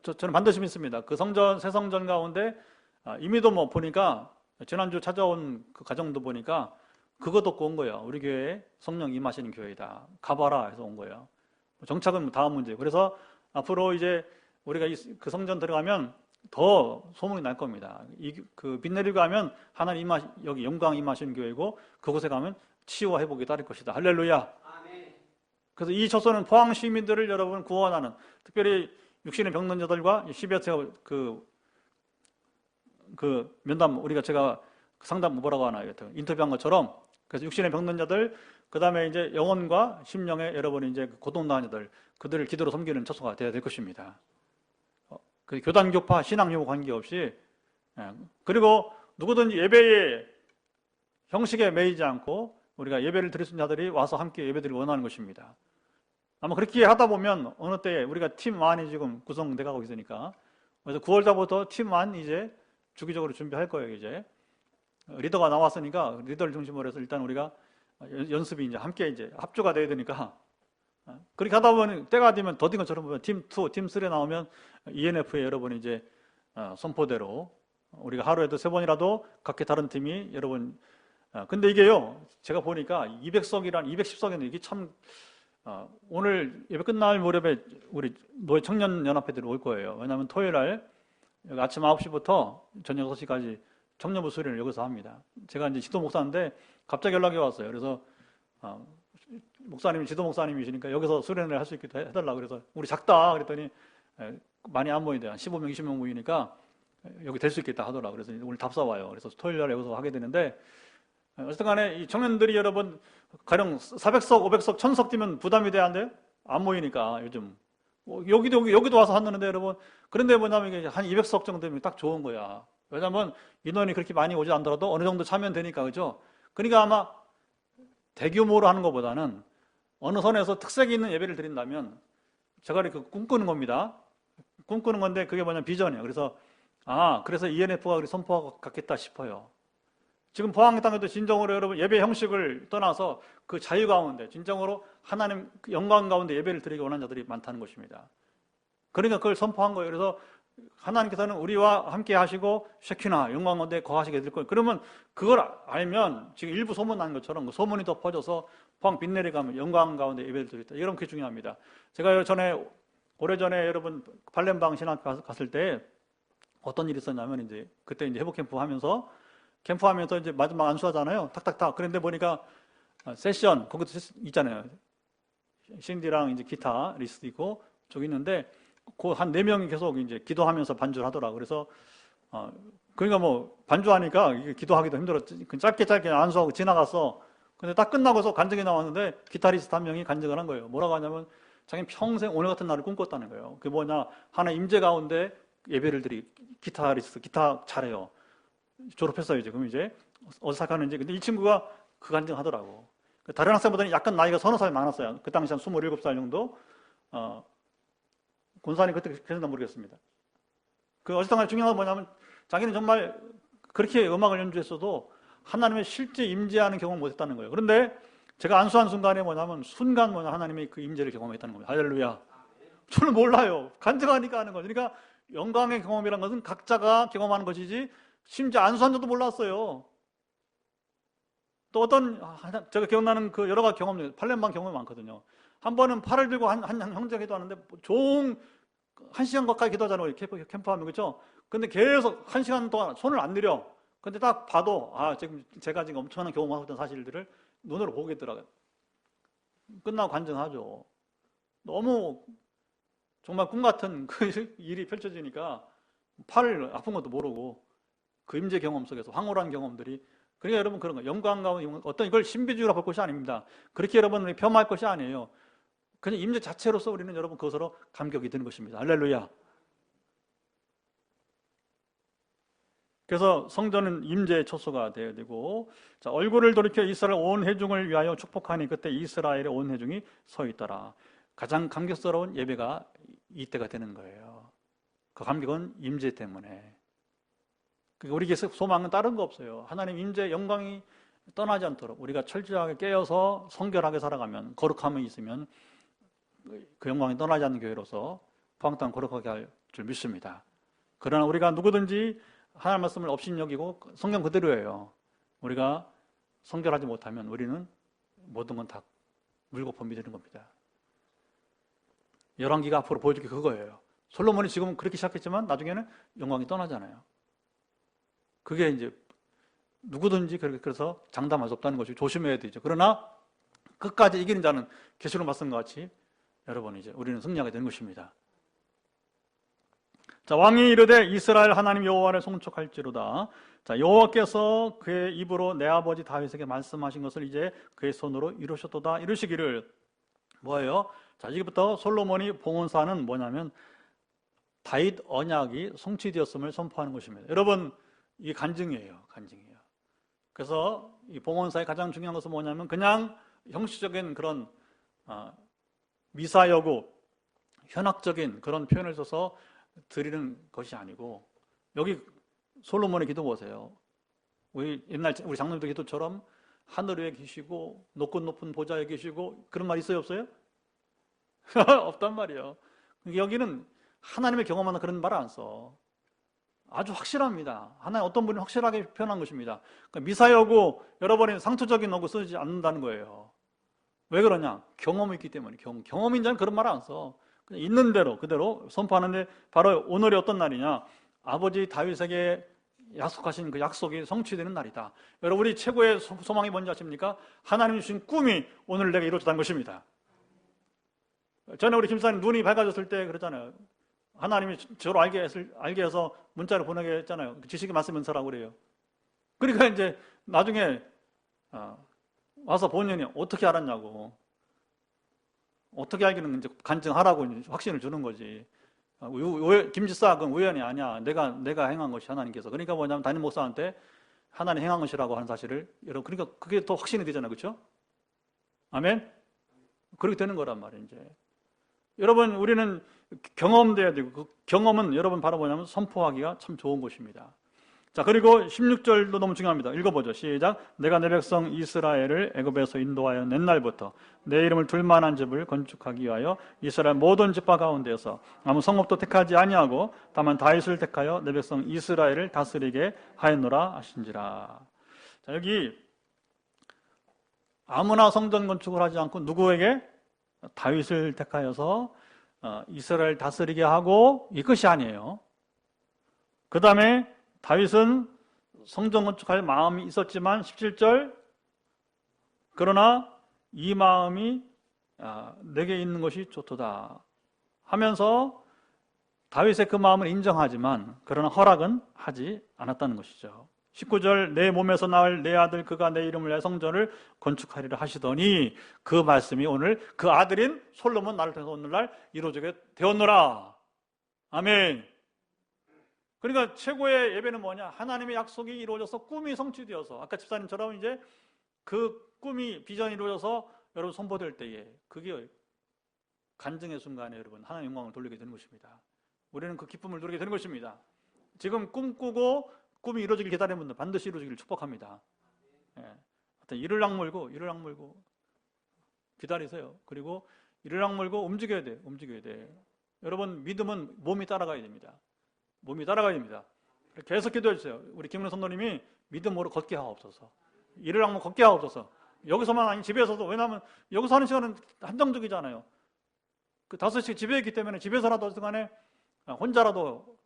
저는 반드시 믿습니다. 그 성전, 새 성전 가운데 이미도 뭐 보니까 지난주 찾아온 그 가정도 보니까 그것 듣고 온 거예요. 우리 교회에 성령 임하시는 교회다. 가봐라 해서 온 거예요. 정착은 뭐 다음 문제. 그래서 앞으로 이제 우리가 그 성전 들어가면 더 소문이 날 겁니다. 그 빛내리고 가면 하나님 여기 영광 임하시는 교회고, 그곳에 가면 치유와 회복이 따를 것이다. 할렐루야. 아멘. 그래서 이 초소는 포항 시민들을 여러분 구원하는, 특별히 육신의 병든 자들과 12회 그 면담, 제가 상담 뭐라고 하나요? 인터뷰한 것처럼, 그래서 육신의 병든 자들, 그 다음에 이제 영혼과 심령의 여러분이 이제 고통당한 자들, 그들을 기도로 섬기는 초소가 되어야 될 것입니다. 그 교단 교파 신앙 용 관계없이, 그리고 누구든지 예배의 형식에 매이지 않고 우리가 예배를 드릴 수 있는 자들이 와서 함께 예배드리기 원하는 것입니다. 아마 그렇게 하다 보면 어느 때에 우리가 팀1이 지금 구성돼 가고 있으니까, 그래서 9월달부터 팀1 이제 주기적으로 준비할 거예요. 이제 리더가 나왔으니까 리더를 중심으로 해서 일단 우리가 연습이 이제 함께 이제 합주가 돼야 되니까, 그렇게 하다 보면 때가 되면 더딘 것처럼 보면 팀2, 팀3 나오면 ENF에 여러분이 이제 선포대로 우리가 하루에도 3번이라도 각기 다른 팀이 여러분 근데 이게요, 제가 보니까 210석이라는 이게 참, 오늘 예배 끝날 무렵에 우리 노예 청년연합회들이 올 거예요. 왜냐하면 토요일 날 아침 9시부터 저녁 6시까지 청년부 수련을 여기서 합니다. 제가 이제 지도 목사인데 갑자기 연락이 왔어요. 그래서 목사님이 지도 목사님이시니까 여기서 수련을 할 수 있게 해달라고 그래서 우리 작다 그랬더니 많이 안 모이대. 한 15명, 20명 모이니까 여기 될 수 있겠다 하더라고요. 그래서 오늘 답사 와요. 그래서 토요일 날 여기서 하게 되는데 어쨌든 간에 이 청년들이 여러분 가령 400석, 500석, 1000석 뛰면 부담이 돼야 안 돼요? 안 모이니까 요즘 여기도 와서 하는데 여러분 그런데 뭐냐면 이게 한 200석 정도 되면 딱 좋은 거야. 왜냐면 인원이 그렇게 많이 오지 않더라도 어느 정도 차면 되니까 그죠? 그러니까 아마 대규모로 하는 것보다는 어느 선에서 특색이 있는 예배를 드린다면 제가 이렇게 꿈꾸는 겁니다. 꿈꾸는 건데 그게 뭐냐면 비전이에요. 그래서 ENF가 그렇게 선포하고 갔겠다 싶어요. 지금 포항 땅에도 진정으로 여러분 예배 형식을 떠나서 그 자유 가운데 진정으로 하나님 영광 가운데 예배를 드리기 원하는 자들이 많다는 것입니다. 그러니까 그걸 선포한 거예요. 그래서 하나님께서는 우리와 함께 하시고 쉐키나 영광 가운데 거하시게 될 거예요. 그러면 그걸 알면 지금 일부 소문 난 것처럼 그 소문이 더 퍼져서 포항 빗내리 가면 영광 가운데 예배를 드리겠다. 이런 게 중요합니다. 제가 오래전에 여러분 발렌방 신학 갔을 때 어떤 일이 있었냐면 이제 그때 이제 회복 캠프하면서 이제 마지막 안수하잖아요. 탁탁탁. 그런데 보니까 세션 거기도 있잖아요. 신디랑 이제 기타 리스트 있고 저기 있는데 그 한 4명이 계속 이제 기도하면서 반주를 하더라고. 그래서 그러니까 뭐 반주하니까 이게 기도하기도 힘들었지. 짧게 안수하고 지나갔어. 근데 딱 끝나고서 간증이 나왔는데 기타리스트 한 명이 간증을 한 거예요. 뭐라고 하냐면 자기는 평생 오늘 같은 날을 꿈꿨다는 거예요. 그게 뭐냐 하나 임재 가운데 예배를 기타리스트 기타 잘해요. 졸업했어요 이제. 그럼 이제 어디서 하는지. 근데 이 친구가 그 간증하더라고. 다른 학생보다는 약간 나이가 서너 살 많았어요. 그 당시 한 27살 정도. 권사님 그때 계셨나 모르겠습니다. 그 어쨌든 중요한 건 뭐냐면 자기는 정말 그렇게 음악을 연주했어도 하나님의 실제 임재하는 경험을 못했다는 거예요. 그런데 제가 안수한 순간에 순간 하나님의 그 임재를 경험했다는 겁니다. 할렐루야. 저는 몰라요. 간증하니까 하는 거죠. 그러니까 영광의 경험이라는 것은 각자가 경험하는 것이지 심지어 안수한 자도 몰랐어요. 또 제가 기억나는 그 여러 가지 경험 중에 팔렘방 경험이 많거든요. 한 번은 팔을 들고 한 형제가 기도하는데 종 1시간 가까이 기도하잖아요. 캠프하면 그렇죠? 근데 계속 1시간 동안 손을 안 내려. 근데 딱 봐도 지금 제가 지금 엄청난 경험하고 있던 사실들을 눈으로 보겠더라고요. 끝나고 간증하죠. 너무 정말 꿈 같은 그 일이 펼쳐지니까 팔을 아픈 것도 모르고 그 임재 경험 속에서 황홀한 경험들이 그러니까 여러분 그런 거 영광 가운데 어떤 이걸 신비주의로 볼 것이 아닙니다. 그렇게 여러분이 폄하할 것이 아니에요. 그냥 임재 자체로서 우리는 여러분 그것으로 감격이 드는 것입니다. 할렐루야. 그래서 성전은 임재의 초소가 되어야 되고, 자, 얼굴을 돌이켜 이스라엘 온 회중을 위하여 축복하니 그때 이스라엘의 온 회중이 서 있더라. 가장 감격스러운 예배가 이때가 되는 거예요. 그 감격은 임재 때문에. 우리에게 소망은 다른 거 없어요. 하나님 임재 영광이 떠나지 않도록 우리가 철저하게 깨어서 성결하게 살아가면, 거룩함이 있으면 그 영광이 떠나지 않는 교회로서 포항 땅 거룩하게 할 줄 믿습니다. 그러나 우리가 누구든지 하나님 말씀을 업신여기고 성경 그대로예요. 우리가 성결하지 못하면 우리는 모든 건 다 물거품이 되는 겁니다. 열왕기가 앞으로 보여줄 게 그거예요. 솔로몬이 지금 그렇게 시작했지만 나중에는 영광이 떠나잖아요. 그게 이제 누구든지 그래서 장담할 수 없다는 것이 조심해야 되죠. 그러나 끝까지 이기는 자는 계시록 말씀과 같이 여러분 이제 우리는 승리하게 되는 것입니다. 자, 왕이 이르되 이스라엘 하나님 여호와를 송축할지로다. 자, 여호와께서 그의 입으로 내 아버지 다윗에게 말씀하신 것을 이제 그의 손으로 이루셨도다. 이루시기를 뭐예요? 자, 이제부터 솔로몬이 봉헌사는 뭐냐면 다윗 언약이 성취되었음을 선포하는 것입니다. 여러분 이게 간증이에요. 그래서 이 봉헌사의 가장 중요한 것은 뭐냐면 그냥 형식적인 그런 미사여구 현학적인 그런 표현을 써서 드리는 것이 아니고 여기 솔로몬의 기도 보세요. 우리 장로님들 기도처럼 하늘 위에 계시고 높은 보좌에 계시고 그런 말 있어요 없어요? 없단 말이에요. 여기는 하나님의 경험하는 그런 말을 안 써. 아주 확실합니다. 하나님 어떤 분이 확실하게 표현한 것입니다. 그러니까 미사여고 여러분이 상투적인 어구 쓰지 않는다는 거예요. 왜 그러냐? 경험이 있기 때문에. 경험인 자는 그런 말 안 써. 그냥 있는 대로 그대로 선포하는데, 바로 오늘이 어떤 날이냐? 아버지 다윗에게 약속하신 그 약속이 성취되는 날이다. 여러분, 우리 최고의 소망이 뭔지 아십니까? 하나님이 주신 꿈이 오늘 내게 이루어졌다는 것입니다. 전에 우리 김사님 눈이 밝아졌을 때 그랬잖아요. 하나님이 저를 알게 해서 문자를 보내게 했잖아요. 지식의 말씀 은사라고 그래요. 그러니까 이제 나중에 와서 본인이 어떻게 알았냐고, 어떻게 알기는 이제 간증하라고 이제 확신을 주는 거지. 김지사 그건 우연이 아니야. 내가 행한 것이 하나님께서. 그러니까 뭐냐면 담임 목사한테 하나님 행한 것이라고 하는 사실을, 여러분, 그러니까 그게 더 확신이 되잖아요, 그렇죠? 아멘. 그렇게 되는 거란 말이에요. 이제 여러분, 우리는 경험돼야 되고, 그 경험은 여러분 바로 뭐냐면 선포하기가 참 좋은 것입니다. 자, 그리고 16절도 너무 중요합니다. 읽어보죠. 시작. 내가 내 백성 이스라엘을 애굽에서 인도하여 낸 날부터 내 이름을 둘만한 집을 건축하기 위하여 이스라엘 모든 지파 가운데서 아무 성읍도 택하지 아니하고 다만 다윗을 택하여 내 백성 이스라엘을 다스리게 하였노라 하신지라. 자, 여기 아무나 성전 건축을 하지 않고 누구에게? 다윗을 택하여서 이스라엘 다스리게 하고, 이 끝이 아니에요. 그 다음에 다윗은 성전 건축할 마음이 있었지만 17절, 그러나 이 마음이 내게 있는 것이 좋도다 하면서 다윗의 그 마음을 인정하지만 그러나 허락은 하지 않았다는 것이죠. 19절, 내 몸에서 낳을 내 아들 그가 내 이름을 위하여 성전을 건축하리라 하시더니, 그 말씀이 오늘 그 아들인 솔로몬 나를 통해서 오늘날 이루어지게 되었노라. 아멘. 그러니까 최고의 예배는 뭐냐? 하나님의 약속이 이루어져서 꿈이 성취되어서, 아까 집사님처럼 이제 그 꿈이 비전이 이루어져서 여러분 선포될 때에, 그게 간증의 순간에 여러분 하나님 영광을 돌리게 되는 것입니다. 우리는 그 기쁨을 누리게 되는 것입니다. 지금 꿈꾸고 꿈이 이루어지길 기다리는 분들 반드시 이루어지기를 축복합니다. 예. 이를 악물고 기다리세요. 그리고 이를 악물고 움직여야 돼. 여러분, 믿음은 몸이 따라가야 됩니다. 계속 기도해 주세요. 우리 김은혜 선도님이 믿음으로 걷게 하옵소서. 이를 악물고 걷게 하옵소서. 여기서만 아닌 집에서도. 왜냐하면 여기서 하는 시간은 한정적이잖아요. 그 5시 집에 있기 때문에 집에서라도 어쨌든 간에 혼자라도,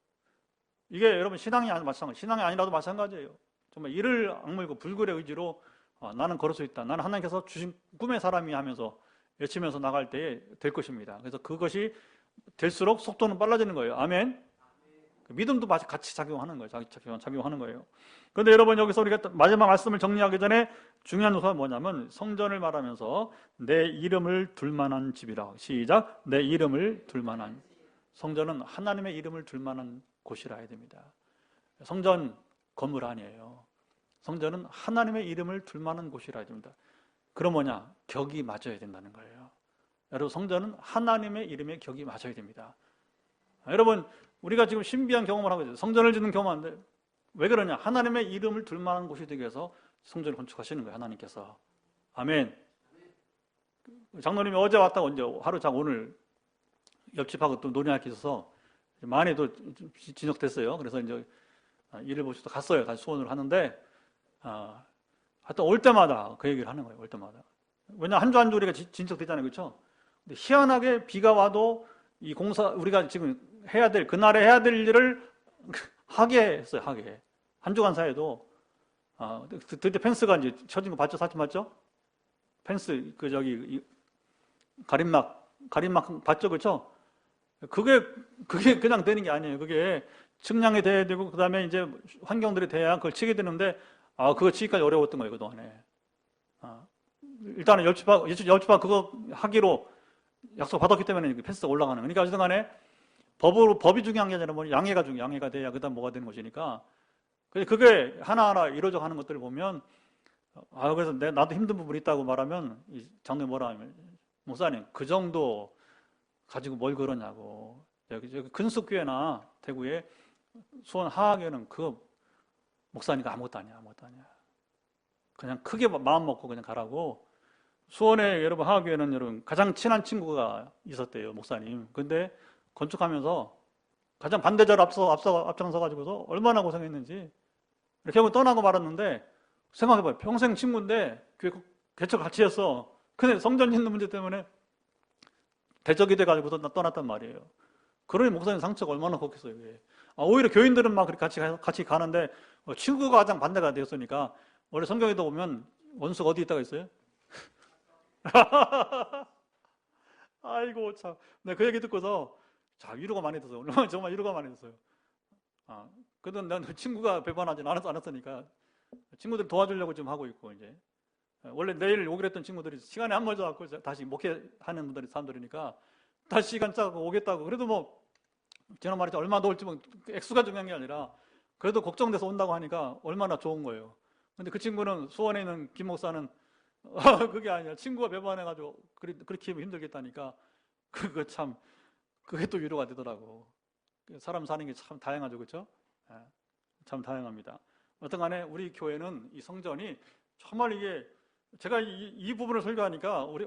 이게 여러분 신앙이 아니라도 마찬가지예요. 정말 이를 악물고 불굴의 의지로 나는 걸을 수 있다. 나는 하나님께서 주신 꿈의 사람이 하면서 외치면서 나갈 때에 될 것입니다. 그래서 그것이 될수록 속도는 빨라지는 거예요. 아멘. 믿음도 같이 작용하는 거예요. 그런데 여러분, 여기서 우리가 마지막 말씀을 정리하기 전에 중요한 요소가 뭐냐면, 성전을 말하면서 내 이름을 둘만한 집이라. 시작. 내 이름을 둘만한. 성전은 하나님의 이름을 둘만한 곳이라 해야 됩니다. 성전 건물 아니에요. 성전은 하나님의 이름을 둘만한 곳이라 해야 됩니다. 그럼 뭐냐? 격이 맞아야 된다는 거예요. 여러분, 성전은 하나님의 이름의 격이 맞아야 됩니다. 여러분, 우리가 지금 신비한 경험을 하고 있어요. 성전을 짓는 경험하는데, 왜 그러냐? 하나님의 이름을 둘만한 곳이 되기 위해서 성전을 건축하시는 거예요, 하나님께서. 아멘. 장로님이 어제 왔다가 이제 하루 자고 오늘 옆집하고 또 논의할 게 있어서 많이 또 진척됐어요. 그래서 이제 일을 보셔서 갔어요. 다시 수원을 하는데, 하여튼 올 때마다 그 얘기를 하는 거예요. 올 때마다. 왜냐, 한 주 한 주 우리가 진척되잖아요, 그렇죠? 근데 희한하게 비가 와도 이 공사, 우리가 지금 그날에 해야 될 일을 하게 했어요. 한 주간 사이에도. 그때 펜스가 이제 쳐진 거 봤죠? 사진 봤죠? 펜스, 가림막 봤죠? 그렇죠? 그게 그냥 되는 게 아니에요. 그게 측량이 돼야 되고, 그 다음에 이제 환경들이 돼야 그걸 치게 되는데, 그거 치기까지 어려웠던 거예요, 그동안에. 일단은 열집합 그거 하기로 약속 받았기 때문에 펜스가 올라가는. 그러니까 어쨌든 간에 법이 중요한 게 아니라 양해가 돼야 그 다음 뭐가 되는 것이니까. 그게 하나하나 이루어져 가는 것들을 보면, 그래서 나도 힘든 부분이 있다고 말하면, 이 장로님 뭐라 하면, 목사님, 그 정도 가지고 뭘 그러냐고. 여기 근숙교회나 대구에 수원 하학교는 그 목사니까 아무것도 아니야. 그냥 크게 마음 먹고 그냥 가라고. 수원에 여러분 하학교에는 여러분 가장 친한 친구가 있었대요, 목사님. 근데 건축하면서 가장 반대자를 앞장서 가지고서 얼마나 고생했는지. 이렇게 하고 떠나고 말았는데, 생각해봐요. 평생 친구인데 개척 같이 했어. 근데 성전 짓는 문제 때문에 대적이 돼가지고 떠났단 말이에요. 그러니 목사님 상처가 얼마나 컸겠어요. 이게. 오히려 교인들은 막 같이 가는데 친구가 가장 반대가 되었으니까. 원래 성경에도 보면 원수가 어디 있다가 있어요? 아이고 참. 네, 그 얘기 듣고서 위로가 많이 됐어요. 오늘 정말 위로가 많이 됐어요. 그래도 난 친구가 배반하지 않았으니까 친구들 도와주려고 좀 하고 있고, 이제 원래 내일 오기로 했던 친구들이 시간에 안 맞아갖고 다시 목회하는 사람들이니까 다시 시간 짜고 오겠다고. 그래도 뭐 지난 말이죠. 얼마 더 올지 액수가 중요한 게 아니라 그래도 걱정돼서 온다고 하니까 얼마나 좋은 거예요. 근데 그 친구는 수원에 있는 김 목사는 그게 아니라 친구가 배반해가지고 그렇게 힘들겠다니까. 그게 또 위로가 되더라고. 사람 사는 게 참 다양하죠, 그렇죠? 참 다양합니다. 어떤 간에 우리 교회는 이 성전이 정말 이게, 제가 이 부분을 설교하니까 우리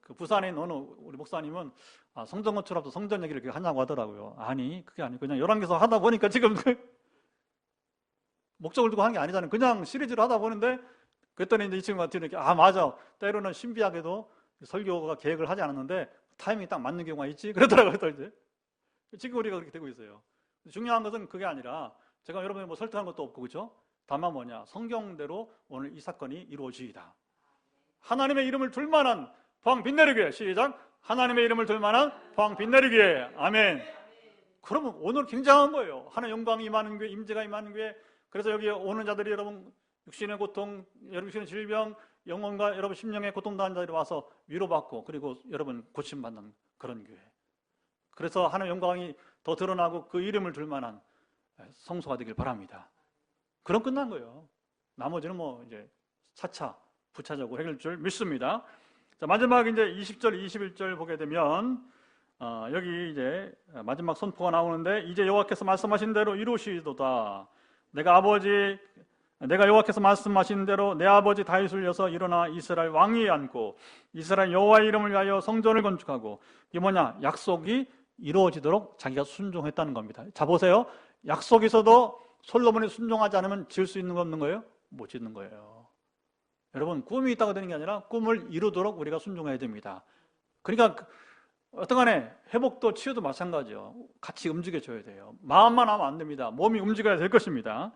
그 부산에 있는 어느 우리 목사님은 성전 건축 앞서 성전 얘기를 이렇게 하냐고 하더라고요. 아니 그게 아니고 그냥 열왕기서 하다 보니까 지금 목적을 두고 하는 게 아니잖아요. 그냥 시리즈로 하다 보는데, 그랬더니 이제 이 친구가 이렇게 맞아, 때로는 신비하게도 설교가 계획을 하지 않았는데 타이밍이 딱 맞는 경우가 있지 그러더라고요. 또 이제 지금 우리가 그렇게 되고 있어요. 중요한 것은 그게 아니라, 제가 여러분을 뭐 설득한 것도 없고, 그렇죠? 다만 뭐냐, 성경대로 오늘 이 사건이 이루어지이다. 하나님의 이름을 둘만한 포항 빛내리게. 시작. 하나님의 이름을 둘만한 포항 빛내리게. 아멘. 그러면 오늘 굉장한 거예요. 하나님의 영광이 임하는 교회, 임재가 임하는 교회. 그래서 여기 오는 자들이 여러분 육신의 고통, 여러분 육신의 질병, 영혼과 여러분 심령의 고통당한 자들이 와서 위로받고, 그리고 여러분 고침받는 그런 교회. 그래서 하나님의 영광이 더 드러나고 그 이름을 둘만한 성소가 되길 바랍니다. 그럼 끝난 거예요. 나머지는 뭐 이제 차차 부차적으로 해결될 줄 믿습니다. 자, 마지막 이제 20절, 21절 보게 되면 여기 이제 마지막 선포가 나오는데, 이제 여호와께서 말씀하신 대로 이루시도다. 내가 여호와께서 말씀하신 대로 내 아버지 다윗을 이어서 일어나 이스라엘 왕위에 앉고 이스라엘 여호와의 이름을 위하여 성전을 건축하고. 이게 뭐냐? 약속이 이루어지도록 자기가 순종했다는 겁니다. 자, 보세요. 약속이 있어도 솔로몬이 순종하지 않으면 지을 수 있는 거 없는 거예요? 못 짓는 거예요. 여러분, 꿈이 있다고 되는 게 아니라 꿈을 이루도록 우리가 순종해야 됩니다. 그러니까 어떤 간에 회복도 치유도 마찬가지요. 같이 움직여줘야 돼요. 마음만 하면 안 됩니다. 몸이 움직여야 될 것입니다.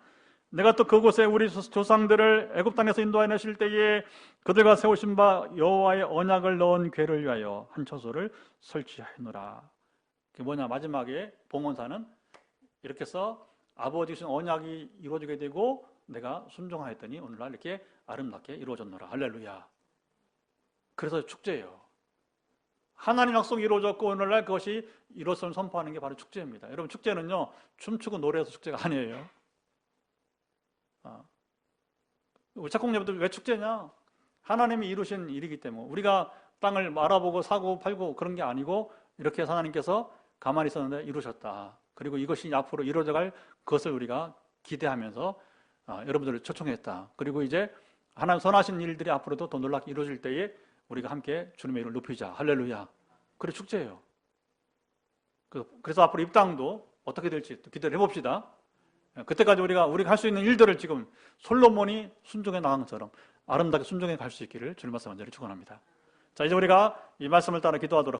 내가 또 그곳에 우리 조상들을 애굽 땅에서 인도하여 내실 때에 그들과 세우신 바 여호와의 언약을 넣은 궤를 위하여 한 처소를 설치하노라. 그게 뭐냐? 마지막에 봉헌사는 이렇게 해서 아버지 주신 언약이 이루어지게 되고 내가 순종하였더니 오늘날 이렇게 아름답게 이루어졌노라. 할렐루야. 그래서 축제예요. 하나님 약속이 이루어졌고 오늘날 그것이 이루어졌음을 선포하는 게 바로 축제입니다. 여러분, 축제는요, 춤추고 노래해서 축제가 아니에요. 우리 착공예배도 왜 축제냐? 하나님이 이루신 일이기 때문에. 우리가 땅을 알아보고 사고 팔고 그런 게 아니고, 이렇게 해서 하나님께서 가만히 있었는데 이루셨다. 그리고 이것이 앞으로 이루어져갈 것을 우리가 기대하면서 여러분들을 초청했다. 그리고 이제 하나님 선하신 일들이 앞으로도 더 놀랍게 이루어질 때에 우리가 함께 주님의 이름을 높이자. 할렐루야. 그래, 축제예요. 그래서 앞으로 이 땅도 어떻게 될지 기대를 해봅시다. 그때까지 우리가 할 수 있는 일들을 지금 솔로몬이 순종해 나간 것처럼 아름답게 순종해 갈 수 있기를 주님 말씀 완전히 축원합니다. 자, 이제 우리가 이 말씀을 따라 기도하도록